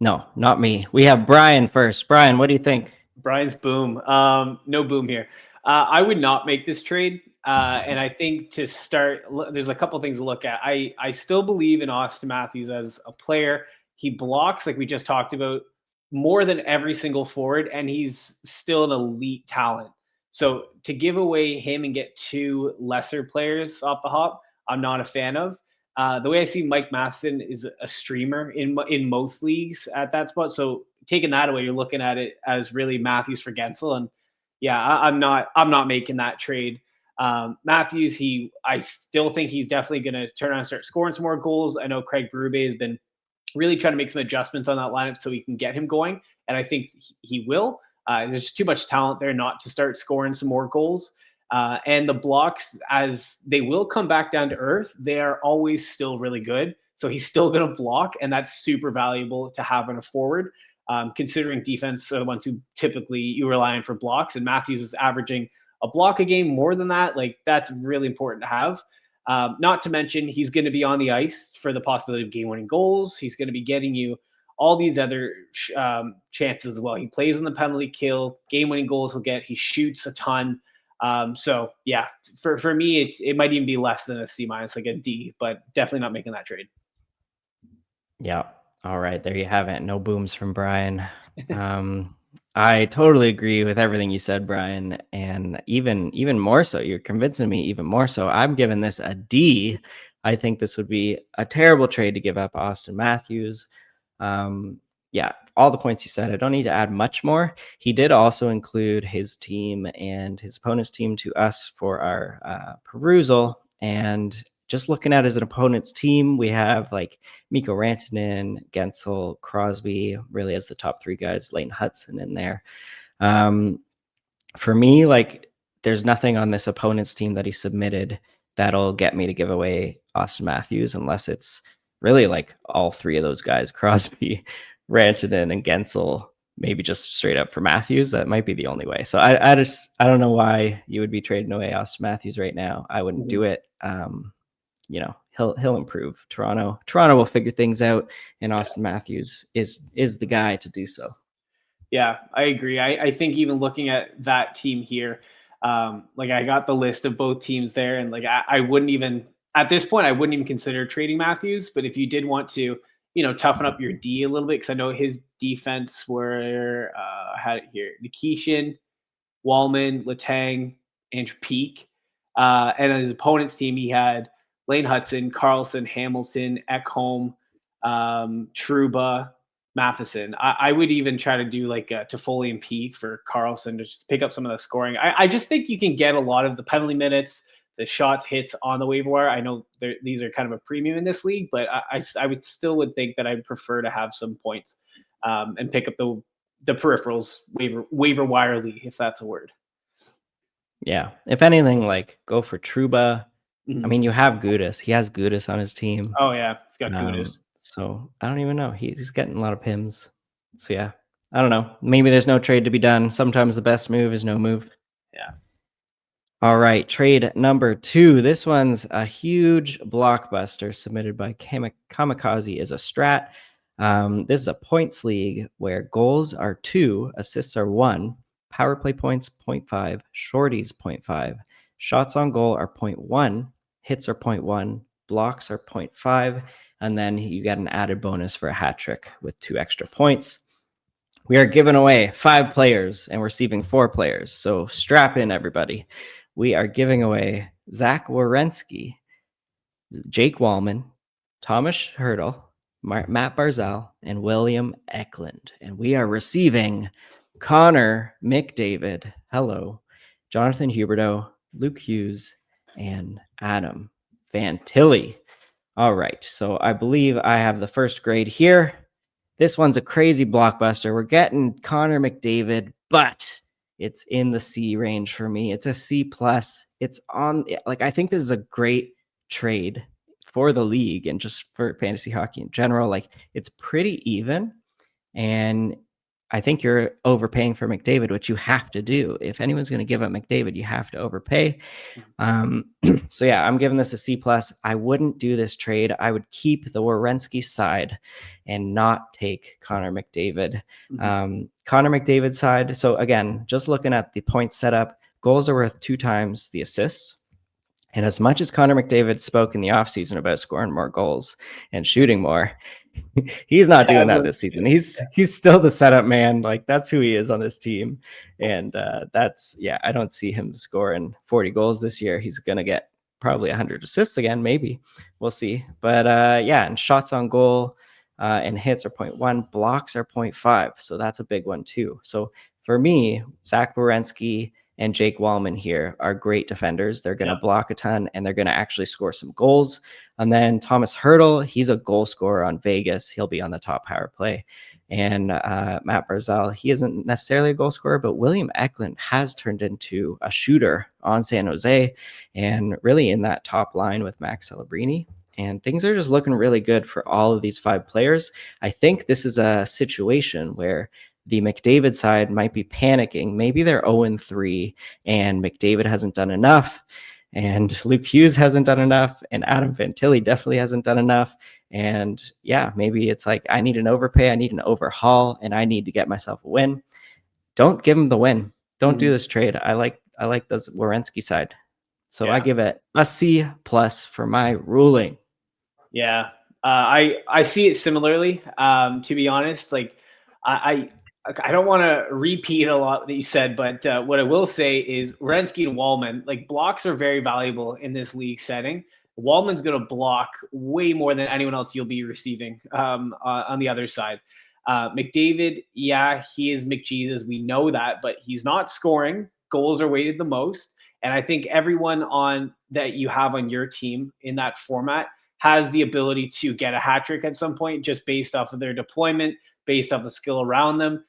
not me. We have Brian first. Brian, what do you think? Brian's boom. No boom here. I would not make this trade. And I think to start, there's a couple things to look at. I still believe in Austin Matthews as a player. He blocks, like we just talked about, more than every single forward, and he's still an elite talent. So to give away him and get 2 lesser players off the hop, I'm not a fan of. The way I see Mike Matheson is a streamer in most leagues at that spot. So taking that away, you're looking at it as really Matthews for Gensel, and yeah, I'm not making that trade. Matthews, I still think he's definitely going to turn around and start scoring some more goals. I know Craig Berube has been really trying to make some adjustments on that lineup so we can get him going, and I think he will. There's just too much talent there not to start scoring some more goals. And the blocks, as they will come back down to earth, they are always still really good. So he's still going to block, and that's super valuable to have in a forward. Considering defense are the ones who typically you rely on for blocks, and Matthews is averaging a block a game more than that. Like that's really important to have. Not to mention he's going to be on the ice for the possibility of game-winning goals. He's going to be getting you all these other chances as well. He plays in the penalty kill, game-winning goals he'll get. He shoots a ton. So yeah, for me, it might even be less than a C-, like a D, but definitely not making that trade. Yeah. All right. There you have it. No booms from Brian. Um, I totally agree with everything you said, Brian, and even more so. You're convincing me even more so. I'm giving this a D. I think this would be a terrible trade to give up Austin Matthews. Yeah, all the points you said. I don't need to add much more. He did also include his team and his opponent's team to us for our perusal. And just looking at his opponent's team, we have like Mikko Rantanen, Gensel, Crosby, really as the top three guys, Lane Hudson in there. For me, like there's nothing on this opponent's team that he submitted that'll get me to give away Austin Matthews unless it's really like all three of those guys, Crosby, Rantanen, and Gensel, maybe just straight up for Matthews. That might be the only way. So I don't know why you would be trading away Austin Matthews right now. I wouldn't do it. He'll improve. Toronto will figure things out, and Austin Matthews is the guy to do so. Yeah, I agree. I think even looking at that team here, like I got the list of both teams there, and like I wouldn't even at this point I wouldn't even consider trading Matthews. But if you did want to, toughen up your D a little bit, because I know his defense were had it here: Nikishin, Wallman, Letang, Andrew Peak, and on his opponent's team he had Lane Hudson, Carlson, Hamilton, Ekholm, Trouba, Matheson. I would even try to do like Toffoli and Peak for Carlson to just pick up some of the scoring. I just think you can get a lot of the penalty minutes, the shots, hits on the waiver wire. I know these are kind of a premium in this league, but I would still think that I'd prefer to have some points and pick up the peripherals waiver wire league, if that's a word. Yeah. If anything, like go for Trouba. I mean, you have Gudis. He has Gudis on his team. Oh yeah, he's got Ginos. So I don't even know. He's getting a lot of pims. So yeah, I don't know. Maybe there's no trade to be done. Sometimes the best move is no move. Yeah. All right, trade number 2. This one's a huge blockbuster submitted by Kamikaze as a strat. This is a points league where goals are 2, assists are 1, power play points 0.5, shorties 0.5, shots on goal are 0.1, hits are 0.1, blocks are 0.5, and then you get an added bonus for a hat trick with 2 extra points. We are giving away 5 players and receiving 4 players. So strap in, everybody. We are giving away Zach Werenski, Jake Wallman, Thomas Hurdle, Matt Barzal, and William Eklund. And we are receiving Connor McDavid, hello, Jonathan Huberdeau, Luke Hughes, and Adam Fantilli. All right, so I believe I have the first grade here. This one's a crazy blockbuster. We're getting Connor McDavid, but it's in the C range for me. It's a C plus. It's on, like, I think this is a great trade for the league and just for fantasy hockey in general. Like, it's pretty even. And I think you're overpaying for McDavid, which you have to do. If anyone's going to give up McDavid, you have to overpay. So yeah, I'm giving this a C plus. I wouldn't do this trade. I would keep the Werenski side and not take Connor McDavid. Connor McDavid side. So again, just looking at the point setup, goals are worth 2 times the assists. And as much as Connor McDavid spoke in the offseason about scoring more goals and shooting more, he's not doing that this season. He's still the setup man. Like, that's who he is on this team. And I don't see him scoring 40 goals this year. He's going to get probably 100 assists again, maybe. We'll see. But and shots on goal and hits are 0.1, blocks are 0.5. So that's a big one too. So for me, Zach Werenski and Jake Wallman here are great defenders. They're going to block a ton, and they're going to actually score some goals. And then Thomas Hurdle, he's a goal scorer on Vegas. He'll be on the top power play. And Matt Barzal, he isn't necessarily a goal scorer, but William Eklund has turned into a shooter on San Jose and really in that top line with Max Celebrini. And things are just looking really good for all of these 5 players. I think this is a situation where the McDavid side might be panicking. Maybe they're 0-3 and McDavid hasn't done enough, and Luke Hughes hasn't done enough, and Adam Fantilli definitely hasn't done enough. And yeah, maybe it's like, I need an overpay, I need an overhaul, and I need to get myself a win. Don't give him the win. Don't do this trade. I like the Werenski side. So I give it a C plus for my ruling. Yeah. I see it similarly. To be honest, like I don't want to repeat a lot that you said, but what I will say is Renski and Wallman, like blocks are very valuable in this league setting. Wallman's going to block way more than anyone else you'll be receiving on the other side. McDavid, yeah, he is McJesus. We know that, but he's not scoring. Goals are weighted the most. And I think everyone on that you have on your team in that format has the ability to get a hat trick at some point just based off of their deployment, based off the skill around them.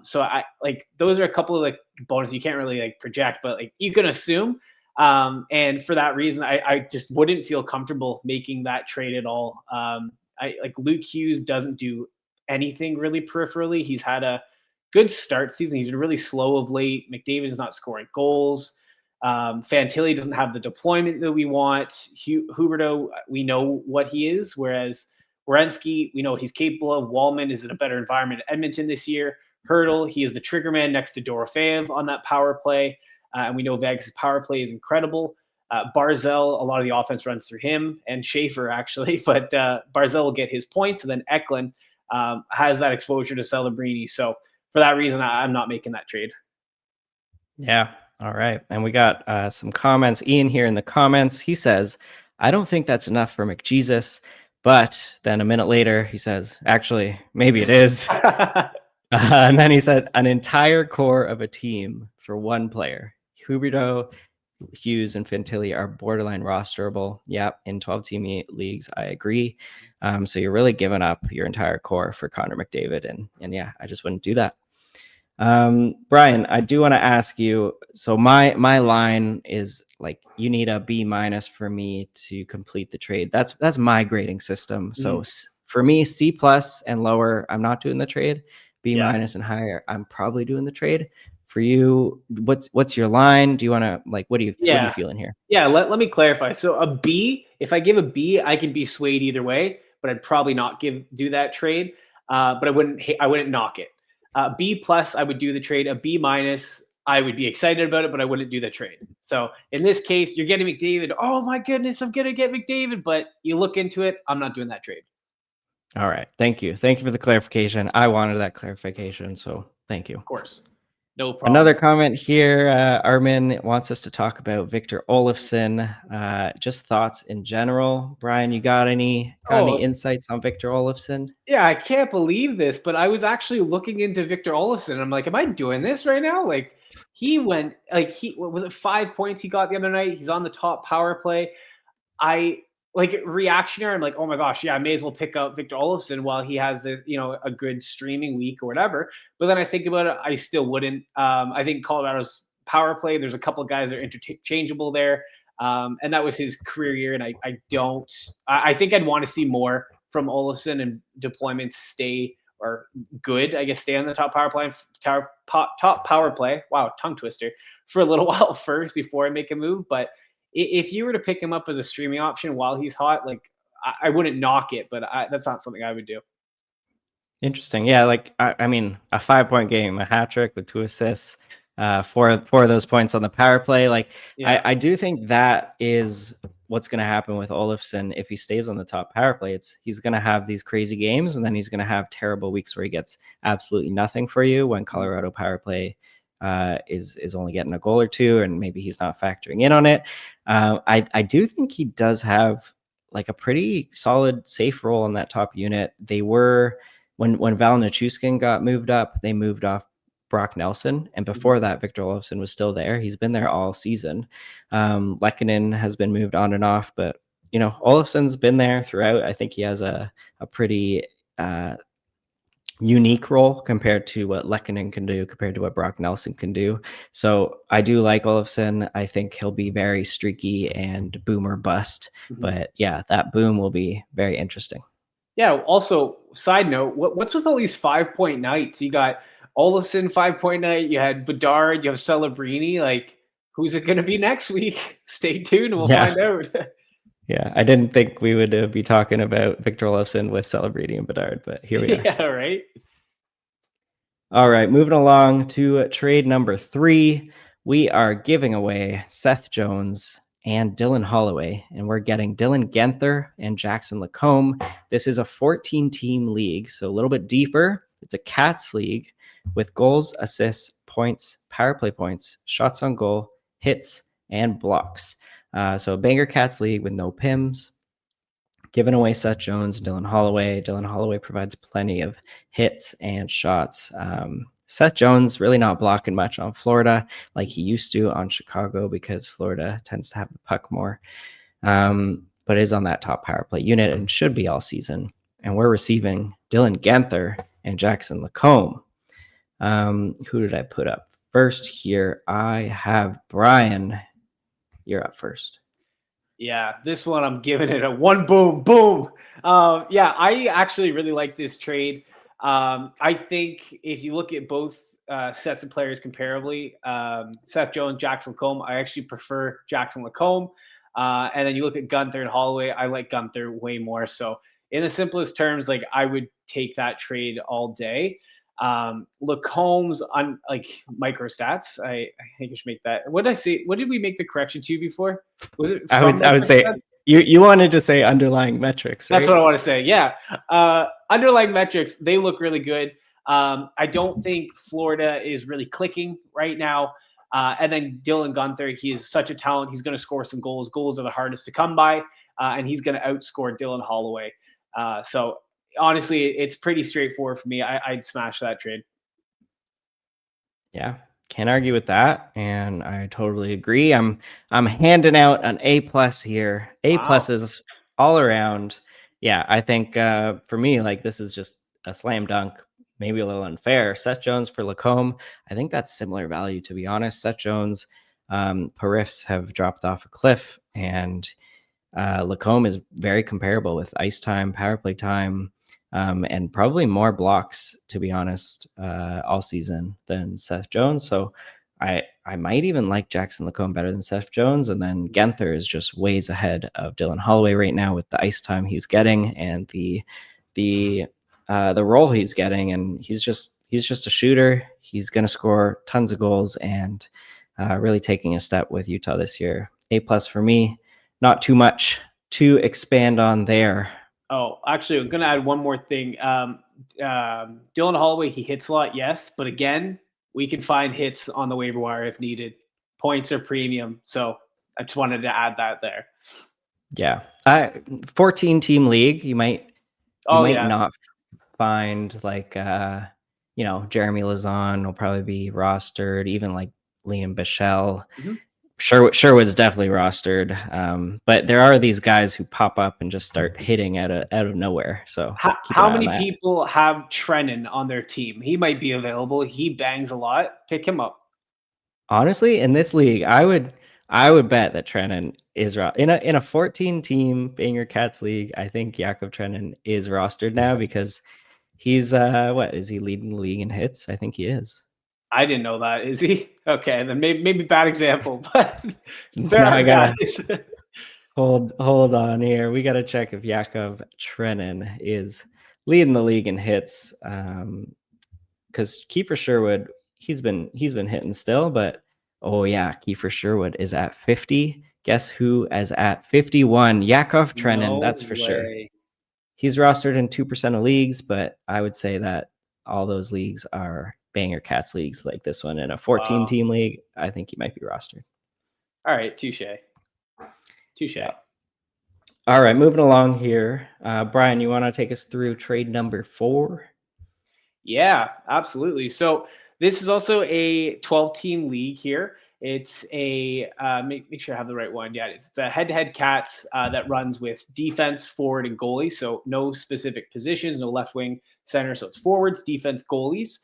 So I like those are a couple of like bonuses you can't really like project, but like you can assume. And for that reason, I just wouldn't feel comfortable making that trade at all. I like Luke Hughes doesn't do anything really peripherally. He's had a good start season. He's been really slow of late. McDavid is not scoring goals. Fantilli doesn't have the deployment that we want. Huberto, we know what he is, whereas Werenski, we know what he's capable of. Wallman is in a better environment at Edmonton this year. Hurdle, he is the trigger man next to Dorofeev on that power play. And we know Vegas' power play is incredible. Barzell, a lot of the offense runs through him and Schaefer, actually. But Barzell will get his points. And then Eklund has that exposure to Celebrini. So for that reason, I'm not making that trade. Yeah. All right. And we got some comments. Ian here in the comments, he says, I don't think that's enough for McJesus. But then a minute later, he says, actually, maybe it is. And then he said, an entire core of a team for one player. Huberto, Hughes, and Fantilli are borderline rosterable. Yep, in 12-team leagues, I agree. So you're really giving up your entire core for Connor McDavid. And yeah, I just wouldn't do that. Brian, I do want to ask you, so my line is like you need a B- for me to complete the trade. That's my grading system. So for me, C+ and lower, I'm not doing the trade. B- and higher, I'm probably doing the trade. For you, what's your line? Do you want to like what are you feeling here? Yeah, let me clarify. So a B, if I give a B, I can be swayed either way, but I'd probably not do that trade. But I wouldn't knock it. B+, I would do the trade. A B-, I would be excited about it, but I wouldn't do the trade. So in this case, you're getting McDavid. Oh my goodness, I'm gonna get McDavid, but you look into it, I'm not doing that trade. All right, thank you for the clarification. I wanted that clarification, so thank you. Of course. No problem. Another comment here. Armin wants us to talk about Victor Olofsson. Just thoughts in general. Brian, you got any insights on Victor Olofsson? Yeah, I can't believe this, but I was actually looking into Victor Olofsson. I'm like, am I doing this right now? Like, he went like what was it 5 points he got the other night? He's on the top power play. I like reactionary. I'm like, oh my gosh, yeah, I may as well pick up Victor Olofsson while he has the a good streaming week or whatever. But then I think about it, I still wouldn't. I think Colorado's power play. There's a couple of guys that are interchangeable there, and that was his career year. And I don't. I think I'd want to see more from Olofsson and deployments stay or good. I guess stay on the top power play. Top power play. Wow, tongue twister for a little while first before I make a move, but if you were to pick him up as a streaming option while he's hot, like I wouldn't knock it, but that's not something I would do. Interesting. Yeah, like I mean, a 5-point game, a hat trick with 2 assists, four of those points on the power play. Like I do think that is what's going to happen with Olofsson if he stays on the top power play. He's going to have these crazy games, and then he's going to have terrible weeks where he gets absolutely nothing for you when Colorado power play is only getting a goal or two, and maybe he's not factoring in on it. I do think he does have like a pretty solid safe role in that top unit. They were when Val Nichushkin got moved up, they moved off Brock Nelson, and before that, Victor Olofsson was still there. He's been there all season. Lehkonen has been moved on and off, but Olofsson's been there throughout. I think he has a pretty unique role compared to what Lehkonen can do, compared to what Brock Nelson can do. So I do like Olofsson. I think he'll be very streaky and boom or bust. But yeah, that boom will be very interesting. Yeah. Also, side note, what's with all these 5-point nights? You got Olofsson 5-point night. You had Bedard. You have Celebrini. Like, who's it going to be next week? Stay tuned. We'll find out. Yeah, I didn't think we would be talking about Victor Olofsson with Celebrini and Bedard, but here we are. Yeah, right. All right, moving along to trade number 3. We are giving away Seth Jones and Dylan Holloway. And we're getting Dylan Genther and Jackson Lacombe. This is a 14-team league, so a little bit deeper. It's a Cats league with goals, assists, points, power play points, shots on goal, hits, and blocks. So a banger Cats league with no PIMs. Giving away Seth Jones, Dylan Holloway. Dylan Holloway provides plenty of hits and shots. Seth Jones really not blocking much on Florida like he used to on Chicago because Florida tends to have the puck more, but is on that top power play unit and should be all season. And we're receiving Dylan Genther and Jackson Lacombe. Who did I put up first here? I have Brian. You're up first. Yeah, this one I'm giving it a one boom, boom. Yeah, I actually really like this trade. I think if you look at both sets of players comparably, Seth Jones, Jackson Lacombe, I actually prefer Jackson Lacombe. And then you look at Gunther and Holloway, I like Gunther way more. So in the simplest terms, like I would take that trade all day. Lacombe's on like micro stats. I think I should make that. What did I say? What did we make the correction to before? Was it? I would say stats? you wanted to say underlying metrics, right? That's what I want to say. Yeah. Underlying metrics, they look really good. I don't think Florida is really clicking right now. And then Dylan Gunther, he is such a talent. He's going to score some goals. Goals are the hardest to come by, and he's going to outscore Dylan Holloway. So honestly, it's pretty straightforward for me. I'd smash that trade. Yeah, can't argue with that, and I totally agree. I'm handing out an A+ here. A+ is all around. Yeah, I think for me, like this is just a slam dunk. Maybe a little unfair. Seth Jones for Lacombe. I think that's similar value, to be honest. Seth Jones, periffs have dropped off a cliff, and Lacombe is very comparable with ice time, power play time, and probably more blocks, to be honest, all season than Seth Jones. So I might even like Jackson Lacombe better than Seth Jones. And then Genther is just ways ahead of Dylan Holloway right now with the ice time he's getting and the role he's getting. And he's just a shooter. He's going to score tons of goals and really taking a step with Utah this year. A+ for me. Not too much to expand on there. Oh, actually, I'm going to add one more thing. Dylan Holloway, he hits a lot, yes. But again, we can find hits on the waiver wire if needed. Points are premium. So I just wanted to add that there. Yeah. 14-team league, you might not find like, Jeremy Lazon will probably be rostered, even like Liam Bichelle. Mm-hmm. Sherwood's definitely rostered, but there are these guys who pop up and just start hitting out of nowhere. So how many people have Trennan on their team? He might be available. He bangs a lot. Pick him up. Honestly, in this league, I would bet that Trennan is in a 14-team Banger Cats league. I think Jakub Trennan is rostered now because he's what is he leading the league in hits? I think he is. I didn't know that. Is he? Okay, then maybe bad example, but there are guys. Hold on here. We got to check if Jakub Trennan is leading the league in hits. Because Kiefer Sherwood, he's been hitting still, but oh yeah, Kiefer Sherwood is at 50. Guess who is at 51? Jakub Trennan, that's for sure. He's rostered in 2% of leagues, but I would say that all those leagues are Banger Cats leagues like this one. In a 14-team league, I think he might be rostered. All right, touche. All right, moving along here. Brian, you want to take us through trade number 4? Yeah, absolutely. So this is also a 12-team league here. It's a make sure I have the right one. Yeah, it's a head-to-head Cats that runs with defense, forward, and goalie. So no specific positions, no left wing, center. So it's forwards, defense, goalies.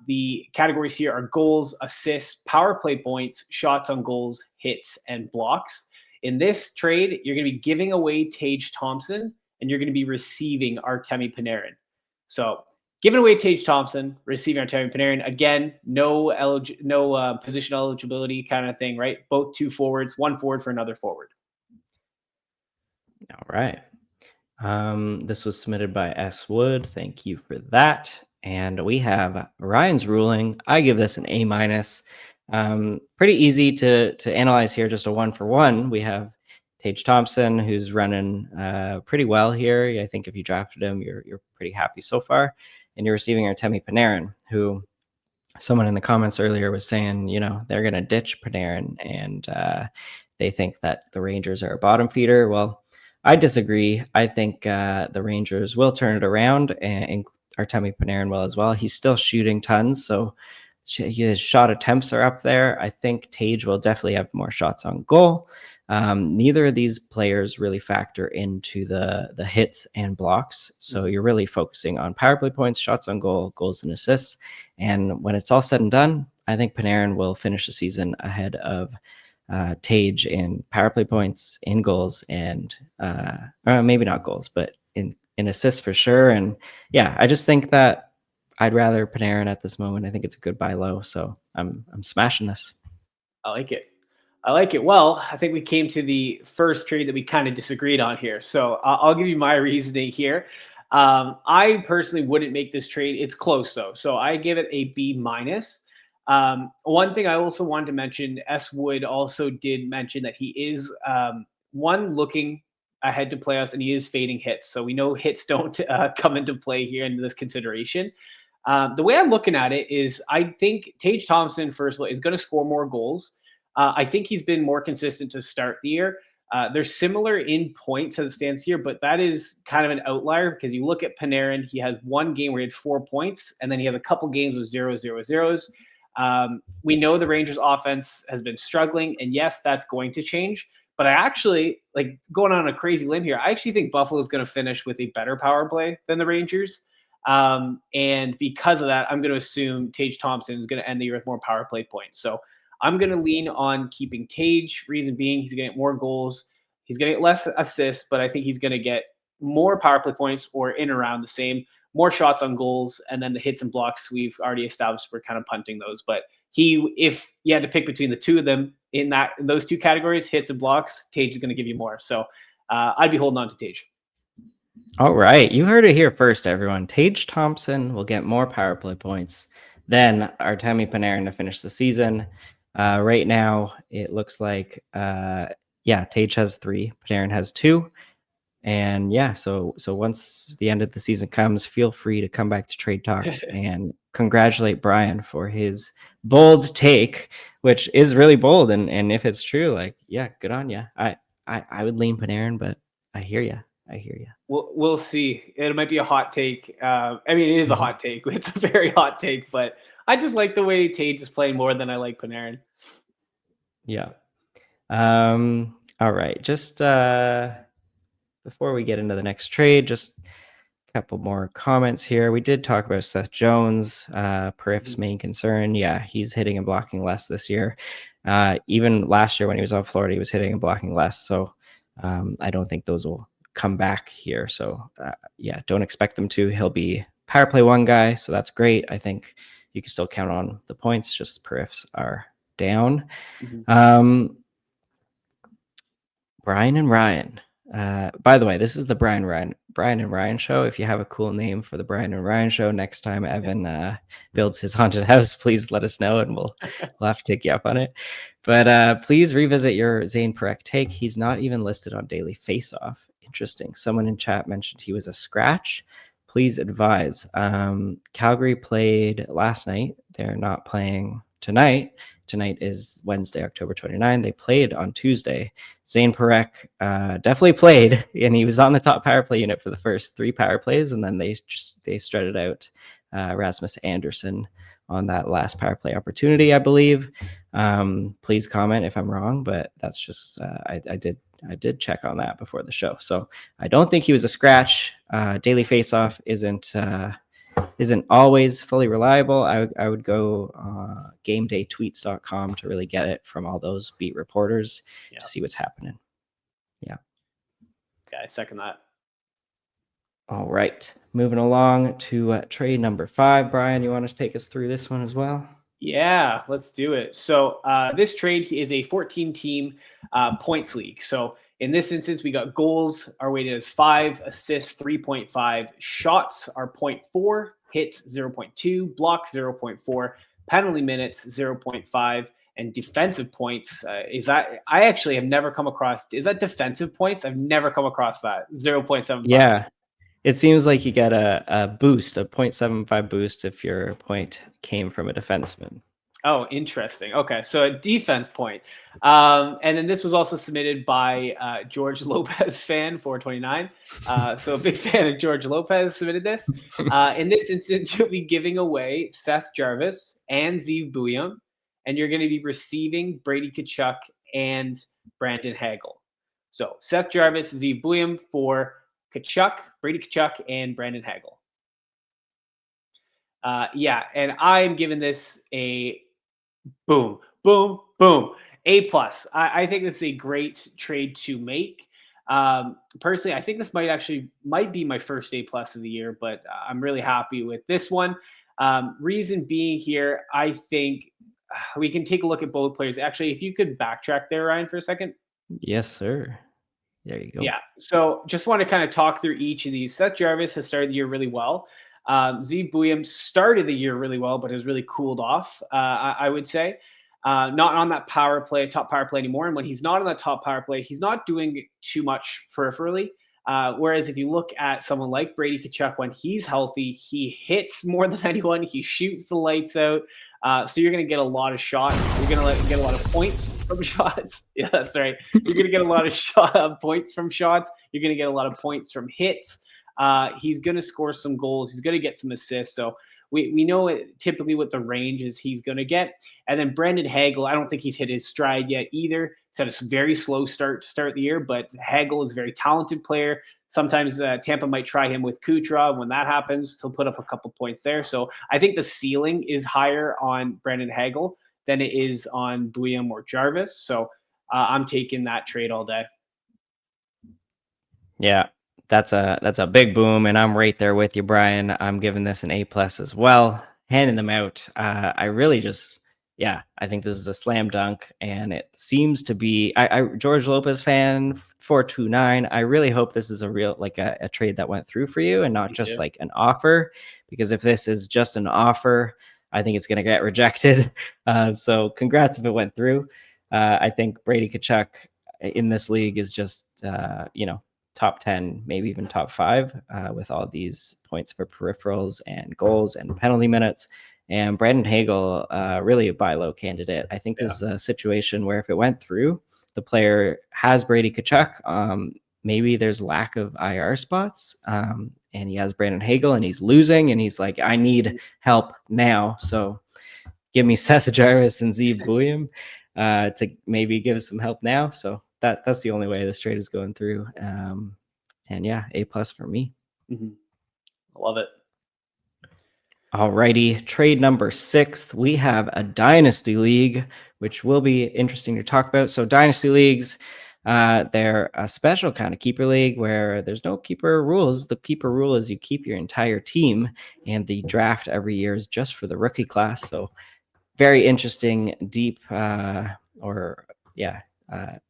The categories here are goals, assists, power play points, shots on goals, hits, and blocks. In this trade, you're going to be giving away Tage Thompson, and you're going to be receiving Artemi Panarin. So giving away Tage Thompson, receiving Artemi Panarin. Again, no position eligibility kind of thing, right? Both 2 forwards, 1 forward for another forward. All right. This was submitted by S. Wood. Thank you for that. And we have Ryan's ruling. I give this an A-. Pretty easy to analyze here. Just a 1-for-1. We have Tage Thompson, who's running pretty well here. I think if you drafted him, you're pretty happy so far. And you're receiving Artemi Panarin, who someone in the comments earlier was saying, they're going to ditch Panarin and they think that the Rangers are a bottom feeder. Well, I disagree. I think the Rangers will turn it around, and Artemi Panarin will as well. He's still shooting tons, so his shot attempts are up there. I think Tage will definitely have more shots on goal. Neither of these players really factor into the hits and blocks. So you're really focusing on power play points, shots on goal, goals and assists. And when it's all said and done, I think Panarin will finish the season ahead of Tage in power play points, in goals, and maybe not goals, but in assists for sure. And yeah, I just think that I'd rather Panarin at this moment. I think it's a good buy low. So I'm smashing this. I like it. I like it. Well, I think we came to the first trade that we kind of disagreed on here. So I'll give you my reasoning here. I personally wouldn't make this trade. It's close though. So I give it a B minus. One thing I also wanted to mention, S. Wood also did mention that he is looking ahead to playoffs and he is fading hits. So we know hits don't come into play here into this consideration. The way I'm looking at it is I think Tage Thompson, first of all, is going to score more goals. I think he's been more consistent to start the year. They're similar in points as it stands here, but that is kind of an outlier because you look at Panarin, he has one game where he had 4 points, and then he has a couple games with 0-0-0s. We know the Rangers offense has been struggling, and yes, that's going to change. But I actually, like going on a crazy limb here, I actually think Buffalo is going to finish with a better power play than the Rangers. And because of that, I'm going to assume Tage Thompson is going to end the year with more power play points. So I'm going to lean on keeping Tage. Reason being, he's going to get more goals. He's going to get less assists, but I think he's going to get more power play points or in around the same, more shots on goals. And then the hits and blocks we've already established, we're kind of punting those. But if you had to pick between the two of them in those two categories, hits and blocks, Tage is going to give you more. So I'd be holding on to Tage. All right. You heard it here first, everyone. Tage Thompson will get more power play points than Artemi Panarin to finish the season. Right now, it looks like, Tage has 3, Panarin has 2. And yeah, so once the end of the season comes, feel free to come back to Trade Talks and congratulate Brian for his bold take, which is really bold. And if it's true, like, yeah, good on you. I would lean Panarin, but I hear you. We'll see. It might be a hot take. I mean, it is a hot take. It's a very hot take, but I just like the way Tage is playing more than I like Panarin. Yeah. All right. Just before we get into the next trade, just a couple more comments here. We did talk about Seth Jones, Perif's main concern. Yeah, he's hitting and blocking less this year. Even last year when he was on Florida, he was hitting and blocking less. So I don't think those will come back here. So don't expect them to. He'll be power play 1 guy, so that's great. I think you can still count on the points, just Perifs are down. Brian and Ryan. By the way, this is the Brian and Ryan show. If you have a cool name for the Brian and Ryan show, next time Evan builds his haunted house, please let us know and we'll have to take you up on it. But please revisit your Zane Parekh take. He's not even listed on Daily Faceoff. Interesting. Someone in chat mentioned he was a scratch. Please advise. Calgary played last night. They're not playing tonight. Tonight is Wednesday, October 29. They played on Tuesday. Zane Parekh definitely played, and he was on the top power play unit for the first 3 power plays, and then they strutted out Rasmus Anderson on that last power play opportunity, I believe. Please comment if I'm wrong, but that's just I did check on that before the show. So I don't think he was a scratch. Daily Faceoff isn't always fully reliable. I would go gamedaytweets.com to really get it from all those beat reporters to see what's happening. Yeah, I second that. All right, moving along to trade number 5. Brian, you want to take us through this one as well? Yeah, let's do it. So this trade is a 14-team points league. So in this instance, we got goals are weighted as 5, assists 3.5, shots are 0.4, hits 0.2, blocks 0.4, penalty minutes 0.5, And defensive points, is that, I actually have never come across, is that defensive points? I've never come across that. 0.75. Yeah. It seems like you get a boost, a 0.75 boost if your point came from a defenseman. Oh, interesting. Okay, so a defense point. And then this was also submitted by George Lopez fan 429. So a big fan of George Lopez submitted this. In this instance, you'll be giving away Seth Jarvis and Zeev Bouillon, and you're going to be receiving Brady Tkachuk and Brandon Hagel. So Seth Jarvis, Zeev Bouillon for Tkachuk, Brady Tkachuk, and Brandon Hagel. Yeah, and I'm giving this a boom, boom, boom. A plus. I think this is a great trade to make. Personally, I think this might be my first A plus of the year, but I'm really happy with this one. Reason being here, I think we can take a look at both players. Actually, if you could backtrack there, Ryan, for a second. Yes, sir. There you go. Yeah. So just want to kind of talk through each of these. Seth Jarvis has started the year really well. Zeev Bouillon started the year really well, but has really cooled off, I would say. Not on that top power play anymore. And when he's not on that top power play, he's not doing too much peripherally. Whereas if you look at someone like Brady Tkachuk, when he's healthy, he hits more than anyone. He shoots the lights out. So you're going to get a lot of shots. You're going to get a lot of points from shots. Yeah, that's right. You're going to get a lot of points from shots. You're going to get a lot of points from hits. He's going to score some goals. He's going to get some assists. So we know typically what the range is he's going to get. And then Brandon Hagel, I don't think he's hit his stride yet either. He's had a very slow start to start the year, but Hagel is a very talented player. Sometimes Tampa might try him with Kucherov. When that happens, he'll put up a couple points there. So I think the ceiling is higher on Brandon Hagel than it is on Bouillon or Jarvis. So I'm taking that trade all day. Yeah, that's a big boom, and I'm right there with you, Brian. I'm giving this an A plus as well, handing them out. I really just, yeah, I think this is a slam dunk, and it seems to be. I George Lopez fan 429. I really hope this is a real a trade that went through for you, and not just like an offer. Because if this is just an offer, I think it's going to get rejected. So congrats if it went through. I think Brady Tkachuk in this league is just top 10, maybe even top 5 with all these points for peripherals and goals and penalty minutes. And Brandon Hagel, really a buy low candidate. I think this is a situation where if it went through, the player has Brady Tkachuk. Maybe there's lack of IR spots, and he has Brandon Hagel, and he's losing, and he's like, I need help now. So give me Seth Jarvis and Zeev Bouillon to maybe give us some help now. So that's the only way this trade is going through. And yeah, A plus for me. Mm-hmm. I love it. Alrighty, trade number 6. We have a dynasty league, which will be interesting to talk about. So dynasty leagues, they're a special kind of keeper league where there's no keeper rules. The keeper rule is you keep your entire team, and the draft every year is just for the rookie class. So very interesting, deep,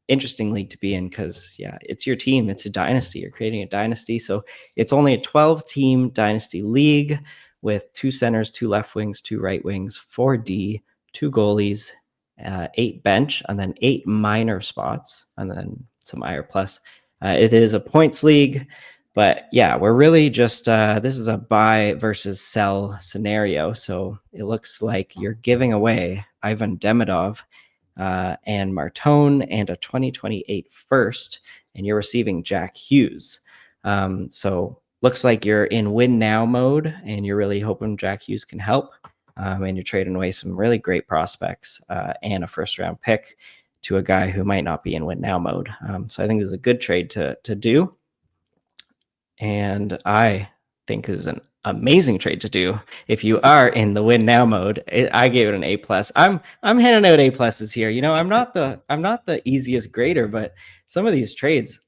interesting league to be in because, it's your team. It's a dynasty. You're creating a dynasty. So it's only a 12-team dynasty league with 2 centers, 2 left wings, 2 right wings, 4 D, 2 goalies, 8 bench, and then 8 minor spots, and then some IR plus. It is a points league. But yeah, we're really just, this is a buy versus sell scenario. So it looks like you're giving away Ivan Demidov and Martone and a 2028 first, and you're receiving Jack Hughes. So looks like you're in win now mode, and you're really hoping Jack Hughes can help. And you're trading away some really great prospects and a first round pick to a guy who might not be in win now mode. So I think this is a good trade to do. And I think this is an amazing trade to do if you are in the win now mode. I gave it an A plus. I'm handing out A pluses here. I'm not the easiest grader, but some of these trades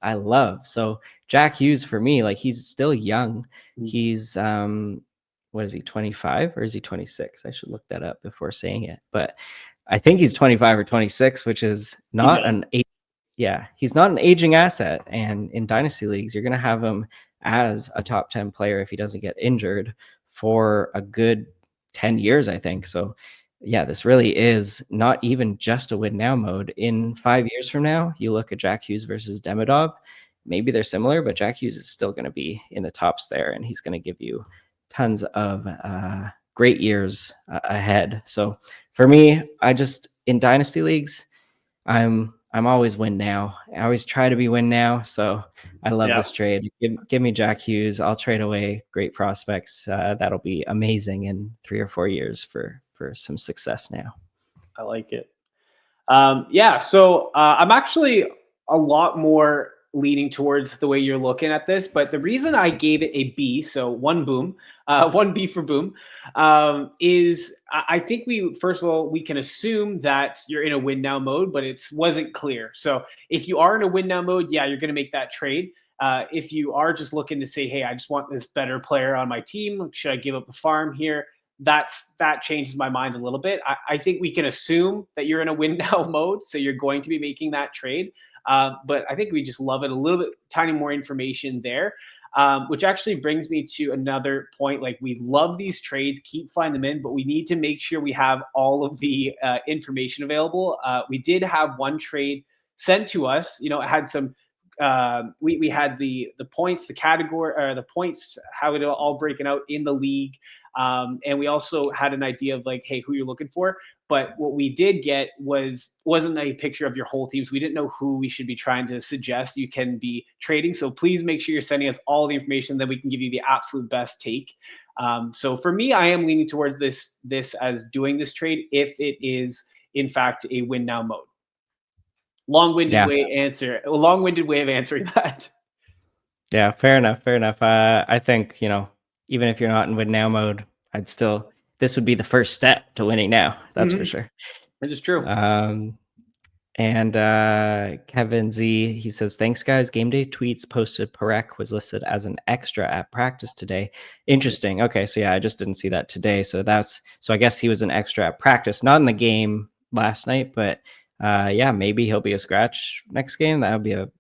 I love. So Jack Hughes for me, like, he's still young. He's what is he, 25 or is he 26? I should look that up before saying it, but I think he's 25 or 26, which is not he's not an aging asset. And in dynasty leagues, you're going to have him as a top 10 player if he doesn't get injured for a good 10 years, I think. So Yeah, this really is not even just a win now mode. In 5 years from now, you look at Jack Hughes versus Demidov, maybe they're similar, but Jack Hughes is still going to be in the tops there, and he's going to give you tons of great years ahead. So for me, I just in dynasty leagues, I'm always win now. I always try to be win now. So I love this trade. Give me Jack Hughes. I'll trade away great prospects. That'll be amazing in 3 or 4 years for some success now. I like it. Yeah, so I'm actually a lot more leaning towards the way you're looking at this, but the reason I gave it a B, so one boom, one B for boom, is I think we first of all we can assume that you're in a win now mode, but it wasn't clear. So if you are in a win now mode, yeah, you're going to make that trade. If you are just looking to say, hey, I just want this better player on my team, should I give up a farm here? That changes my mind a little bit. I think we can assume that you're in a win now mode, so you're going to be making that trade. But I think we just love it a little bit, tiny more information there, which actually brings me to another point. Like we love these trades, keep flying them in, but we need to make sure we have all of the information available. We did have one trade sent to us. You know, it had some. We had the points, the category, or the points, how it all breaking out in the league. And we also had an idea of like, hey, who you're looking for. But what we did get wasn't a picture of your whole team. So we didn't know who we should be trying to suggest you can be trading. So please make sure you're sending us all the information that we can give you the absolute best take. So for me, I am leaning towards this as doing this trade if it is in fact a win now mode. Long-winded way of answering that. Yeah, fair enough. Fair enough. I think, even if you're not in win now mode, this would be the first step to winning now. That's for sure. That is true. And Kevin Z, he says, thanks, guys. Game day tweets posted Parekh was listed as an extra at practice today. Interesting. Okay, so yeah, I just didn't see that today. So I guess he was an extra at practice, not in the game last night, but yeah, maybe he'll be a scratch next game. That would be a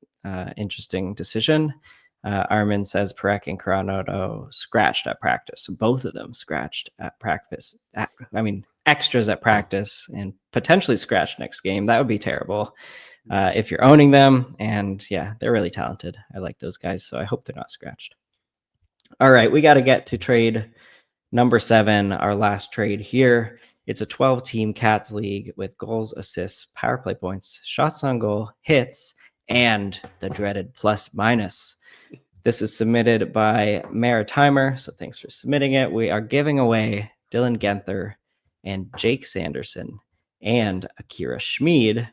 interesting decision. Armin says Parekh and Coronato scratched at practice. So both of them scratched at practice. Extras at practice and potentially scratch next game. That would be terrible if you're owning them. And yeah, they're really talented. I like those guys, so I hope they're not scratched. All right, we got to get to trade number 7, our last trade here. It's a 12-team Cats league with goals, assists, power play points, shots on goal, hits, and the dreaded plus minus. This is submitted by Maritimer, so thanks for submitting it. We are giving away Dylan Genther and Jake Sanderson and Akira Schmid,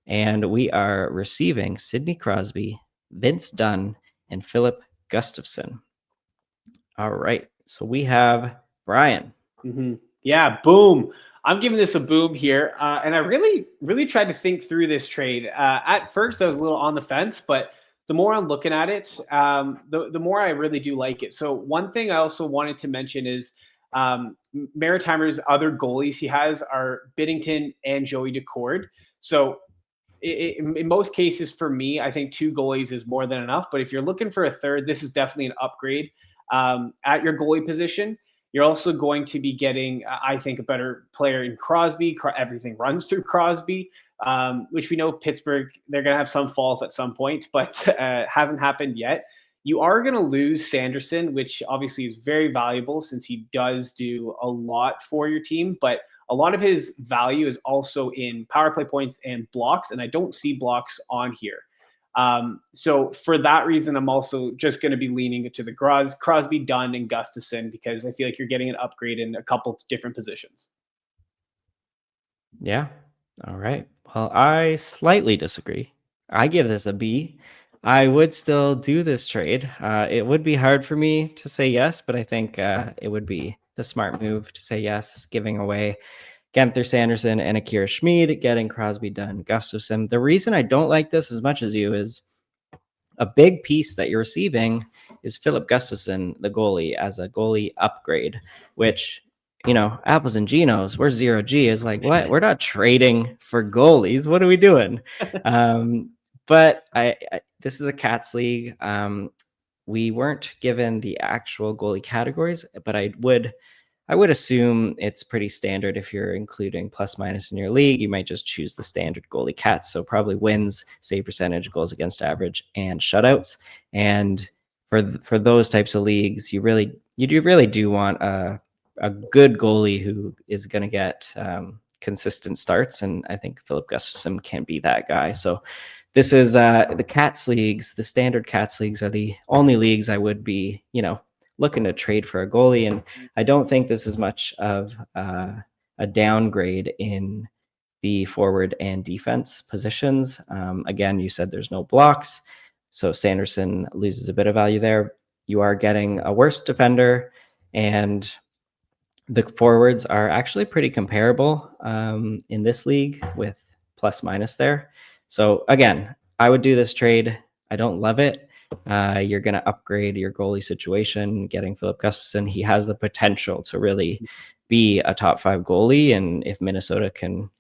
and we are receiving Sidney Crosby, Vince Dunn, and Philip Gustafson. All right, so we have Brian. Mm-hmm. Yeah, boom. I'm giving this a boom here, and I really tried to think through this trade. At first, I was a little on the fence, but the more I'm looking at it, the more I really do like it. So one thing I also wanted to mention is Maritimer's other goalies he has are Binnington and Joey Decord. So in most cases, for me, I think 2 goalies is more than enough. But if you're looking for a third, this is definitely an upgrade at your goalie position. You're also going to be getting, I think, a better player in Crosby. Everything runs through Crosby, which we know Pittsburgh, they're going to have some fall off at some point, but hasn't happened yet. You are going to lose Sanderson, which obviously is very valuable since he does do a lot for your team. But a lot of his value is also in power play points and blocks, and I don't see blocks on here. So for that reason, I'm also just going to be leaning to the Crosby, Dunn, and Gustafson because I feel like you're getting an upgrade in a couple of different positions. Yeah. All right. Well, I slightly disagree. I give this a B. I would still do this trade. It would be hard for me to say yes, but I think it would be the smart move to say yes, giving away Genther Sanderson and Akira Schmid, getting Crosby, Dunn, Gustafson. The reason I don't like this as much as you is a big piece that you're receiving is Philip Gustafson, the goalie, as a goalie upgrade, which, apples and Ginos, we're 0G is like, what? We're not trading for goalies. What are we doing? But this is a Cats league. We weren't given the actual goalie categories, but I would I would assume it's pretty standard if you're including plus minus in your league. You might just choose the standard goalie cats. So probably wins, save percentage, goals against average, and shutouts. And for those types of leagues, you really do want a good goalie who is going to get consistent starts. And I think Philip Gustafsson can be that guy. So this is the Cats leagues. The standard Cats leagues are the only leagues I would be, looking to trade for a goalie. And I don't think this is much of a downgrade in the forward and defense positions. Again, you said there's no blocks. So Sanderson loses a bit of value there. You are getting a worse defender, and the forwards are actually pretty comparable in this league with plus minus there. So again, I would do this trade. I don't love it. You're going to upgrade your goalie situation, getting Philip Gustafsson. He has the potential to really be a top 5 goalie. And if Minnesota can,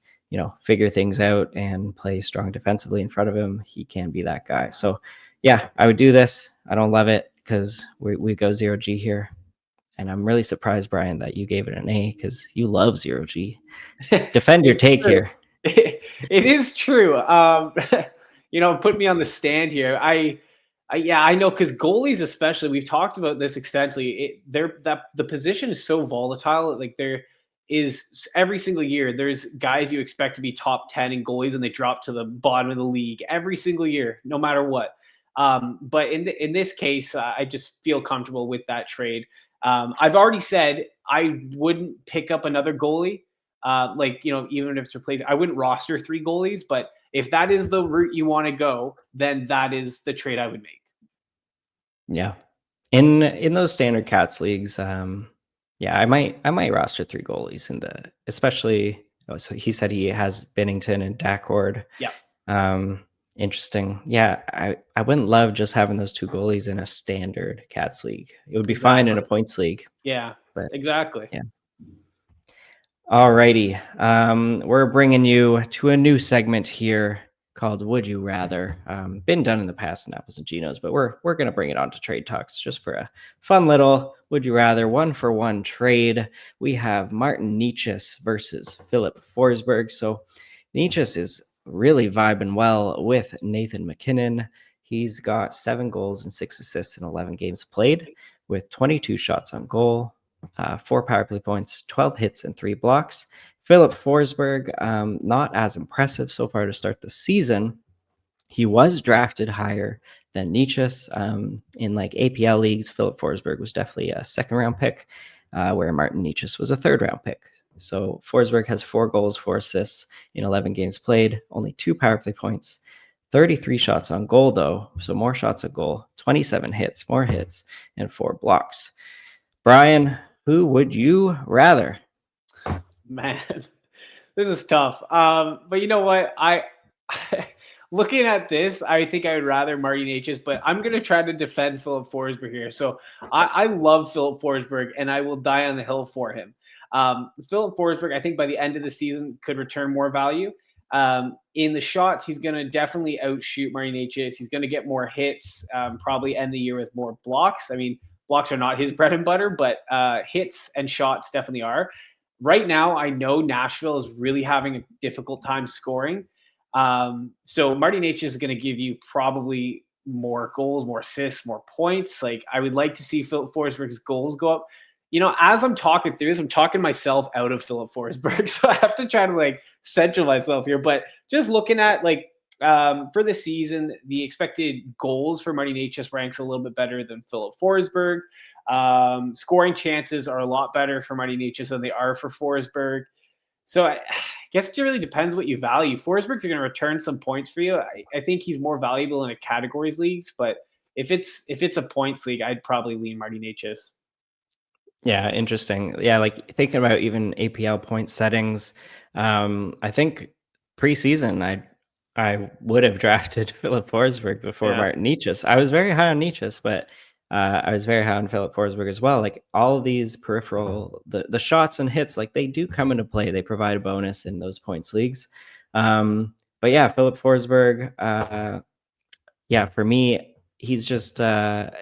figure things out and play strong defensively in front of him, he can be that guy. So yeah, I would do this. I don't love it because we go 0G here. And I'm really surprised, Brian, that you gave it an A because you love 0G. Defend your take true. here. It is true. Put me on the stand here. I know, because goalies, especially, we've talked about this extensively. The position is so volatile. Like, there is every single year, there's guys you expect to be top 10 in goalies, and they drop to the bottom of the league every single year, no matter what. But in this case, I just feel comfortable with that trade. I've already said I wouldn't pick up another goalie. Even if it's replaced, I wouldn't roster 3 goalies. But if that is the route you want to go, then that is the trade I would make. Yeah, in those standard Cats leagues, I might roster 3 goalies especially. So he said he has Binnington and Dackord. Yeah. Interesting. Yeah, I wouldn't love just having those 2 goalies in a standard Cats league. It would be fine in a points league. Yeah, but exactly. Yeah. Alrighty. We're bringing you to a new segment here called Would You Rather. Been done in the past in Apples and Ginos, but we're going to bring it on to Trade Talks just for a fun little Would You Rather 1-for-1 trade. We have Martin Necas versus Philip Forsberg. So Necas is really vibing well with Nathan MacKinnon. He's got 7 goals and 6 assists in 11 games played with 22 shots on goal. 4 power play points, 12 hits, and 3 blocks. Philip Forsberg, not as impressive so far to start the season. He was drafted higher than Necas. In like APL leagues, Philip Forsberg was definitely a 2nd-round pick, where Martin Necas was a 3rd-round pick. So Forsberg has 4 goals, 4 assists in 11 games played, only 2 power play points, 33 shots on goal, though, so more shots on goal, 27 hits, more hits, and 4 blocks. Brian, who would you rather? Man, this is tough. But you know what? Looking at this, I think I would rather Martin Necas, but I'm going to try to defend Philip Forsberg here. So I love Philip Forsberg, and I will die on the hill for him. Philip Forsberg, I think by the end of the season, could return more value. In the shots, he's going to definitely outshoot Martin Necas. He's going to get more hits, probably end the year with more blocks. I mean, blocks are not his bread and butter, but hits and shots definitely are. Right now, I know Nashville is really having a difficult time scoring. So Martin Necas is going to give you probably more goals, more assists, more points. Like, I would like to see Philip Forsberg's goals go up. As I'm talking through this, I'm talking myself out of Philip Forsberg. So I have to try to central myself here. But just looking at for the season, the expected goals for Martin Necas ranks a little bit better than Philip Forsberg. Scoring chances are a lot better for Martin Necas than they are for Forsberg. So I guess it really depends what you value. Forsberg's going to return some points for you. I think he's more valuable in a categories leagues, but if it's a points league, I'd probably lean Martin Necas. Yeah, interesting. Yeah, like thinking about even APL point settings, I think preseason I would have drafted Philip Forsberg before Martin Necas. I was very high on Necas, but I was very high on Philip Forsberg as well. Like all of these peripheral, the shots and hits, like they do come into play. They provide a bonus in those points leagues. But yeah, Philip Forsberg, for me, he's just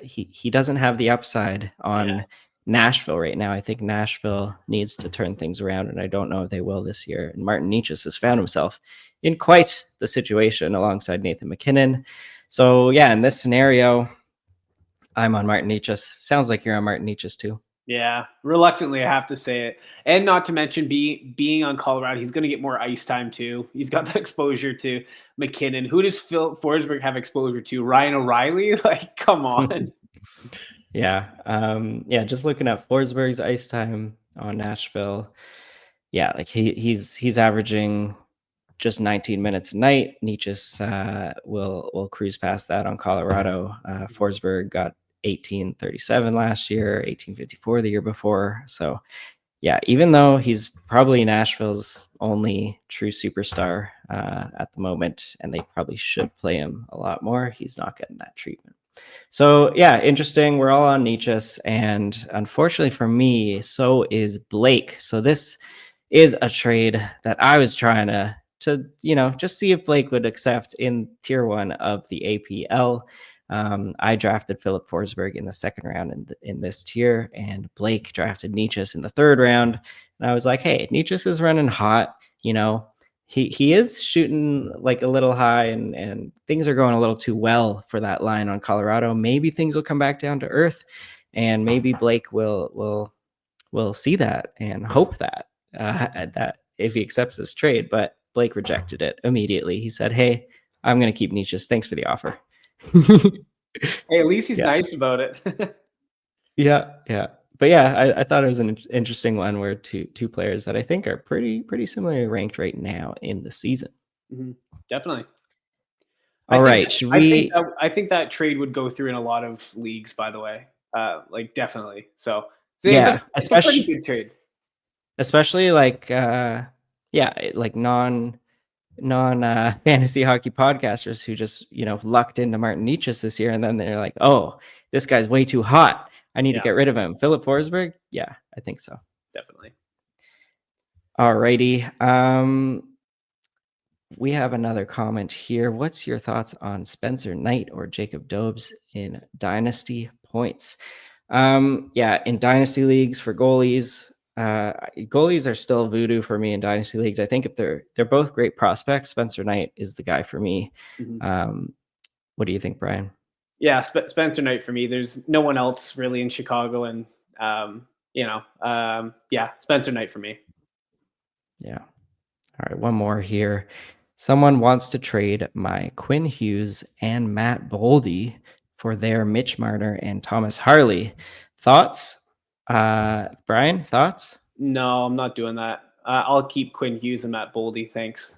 he doesn't have the upside on Nashville right now. I think Nashville needs to turn things around, and I don't know if they will this year. And Martin Necas has found himself in quite the situation alongside Nathan McKinnon. So yeah, in this scenario, I'm on Martin Necas. Sounds like you're on Martin Necas too. Yeah, reluctantly, I have to say it. And not to mention being on Colorado, he's going to get more ice time too. He's got the exposure to McKinnon. Who does Phil Forsberg have exposure to? Ryan O'Reilly? Like, come on. Yeah. Just looking at Forsberg's ice time on Nashville. Yeah, like he's averaging just 19 minutes a night. Necas will cruise past that on Colorado. Forsberg got 1837 last year, 1854 the year before. So yeah, even though he's probably Nashville's only true superstar at the moment, and they probably should play him a lot more, he's not getting that treatment. So yeah, interesting. We're all on Necas, and unfortunately for me, so is Blake. So this is a trade that I was trying to just see if Blake would accept in tier 1 of the APL. I drafted Philip Forsberg in the second round in this tier, and Blake drafted Necas in the third round. And I was like, hey, Necas is running hot. He is shooting like a little high, and things are going a little too well for that line on Colorado. Maybe things will come back down to earth, and maybe Blake will see that and hope that if he accepts this trade. But Blake rejected it immediately. He said, hey, I'm going to keep Necas. Thanks for the offer. Hey, at least he's nice about it. Yeah. But yeah, I thought it was an interesting one where two players that I think are pretty similarly ranked right now in the season. Mm-hmm. Definitely. All right. I think that trade would go through in a lot of leagues, by the way. Like definitely. So yeah, it's a pretty good trade. Especially like like non fantasy hockey podcasters who just lucked into Martin Necas this year, and then they're like, oh, this guy's way too hot, I need to get rid of him. Philip Forsberg, yeah, I think so. Definitely. Alrighty. We have another comment here. What's your thoughts on Spencer Knight or Jacob Dobes in dynasty points? In dynasty leagues for goalies, goalies are still voodoo for me in dynasty leagues. I think if they're both great prospects, Spencer Knight is the guy for me. Mm-hmm. What do you think, Brian? Yeah, Spencer Knight for me. There's no one else really in Chicago, and Spencer Knight for me. Yeah. All right, one more here. Someone wants to trade my Quinn Hughes and Matt Boldy for their Mitch Marner and Thomas Harley. Thoughts? Brian, thoughts? No, I'm not doing that. I'll keep Quinn Hughes and Matt Boldy. Thanks.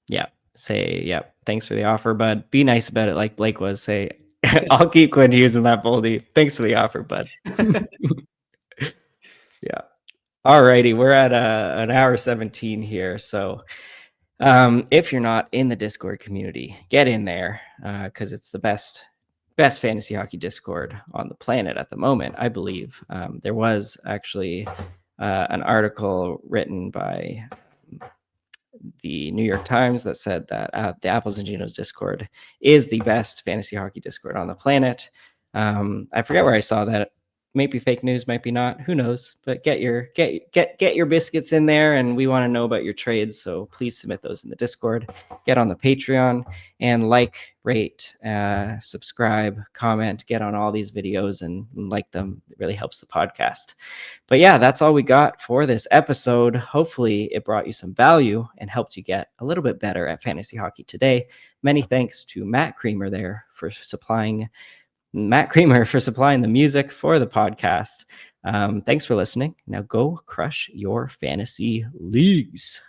Yeah. Thanks for the offer, bud. Be nice about it like Blake was. Say, I'll keep Quinn Hughes and Matt Boldy. Thanks for the offer, bud. Yeah. Alrighty, we're at an hour 17 here. So if you're not in the Discord community, get in there because it's the best fantasy hockey Discord on the planet at the moment, I believe. There was actually an article written by the New York Times that said that the Apples and Ginos Discord is the best fantasy hockey Discord on the planet. I forget where I saw that. Maybe fake news, might be not. Who knows? But get your biscuits in there, and we want to know about your trades. So please submit those in the Discord. Get on the Patreon and rate, subscribe, comment, get on all these videos and like them. It really helps the podcast. But yeah, that's all we got for this episode. Hopefully it brought you some value and helped you get a little bit better at fantasy hockey today. Many thanks to Matt Creamer for supplying the music for the podcast. Thanks for listening. Now go crush your fantasy leagues.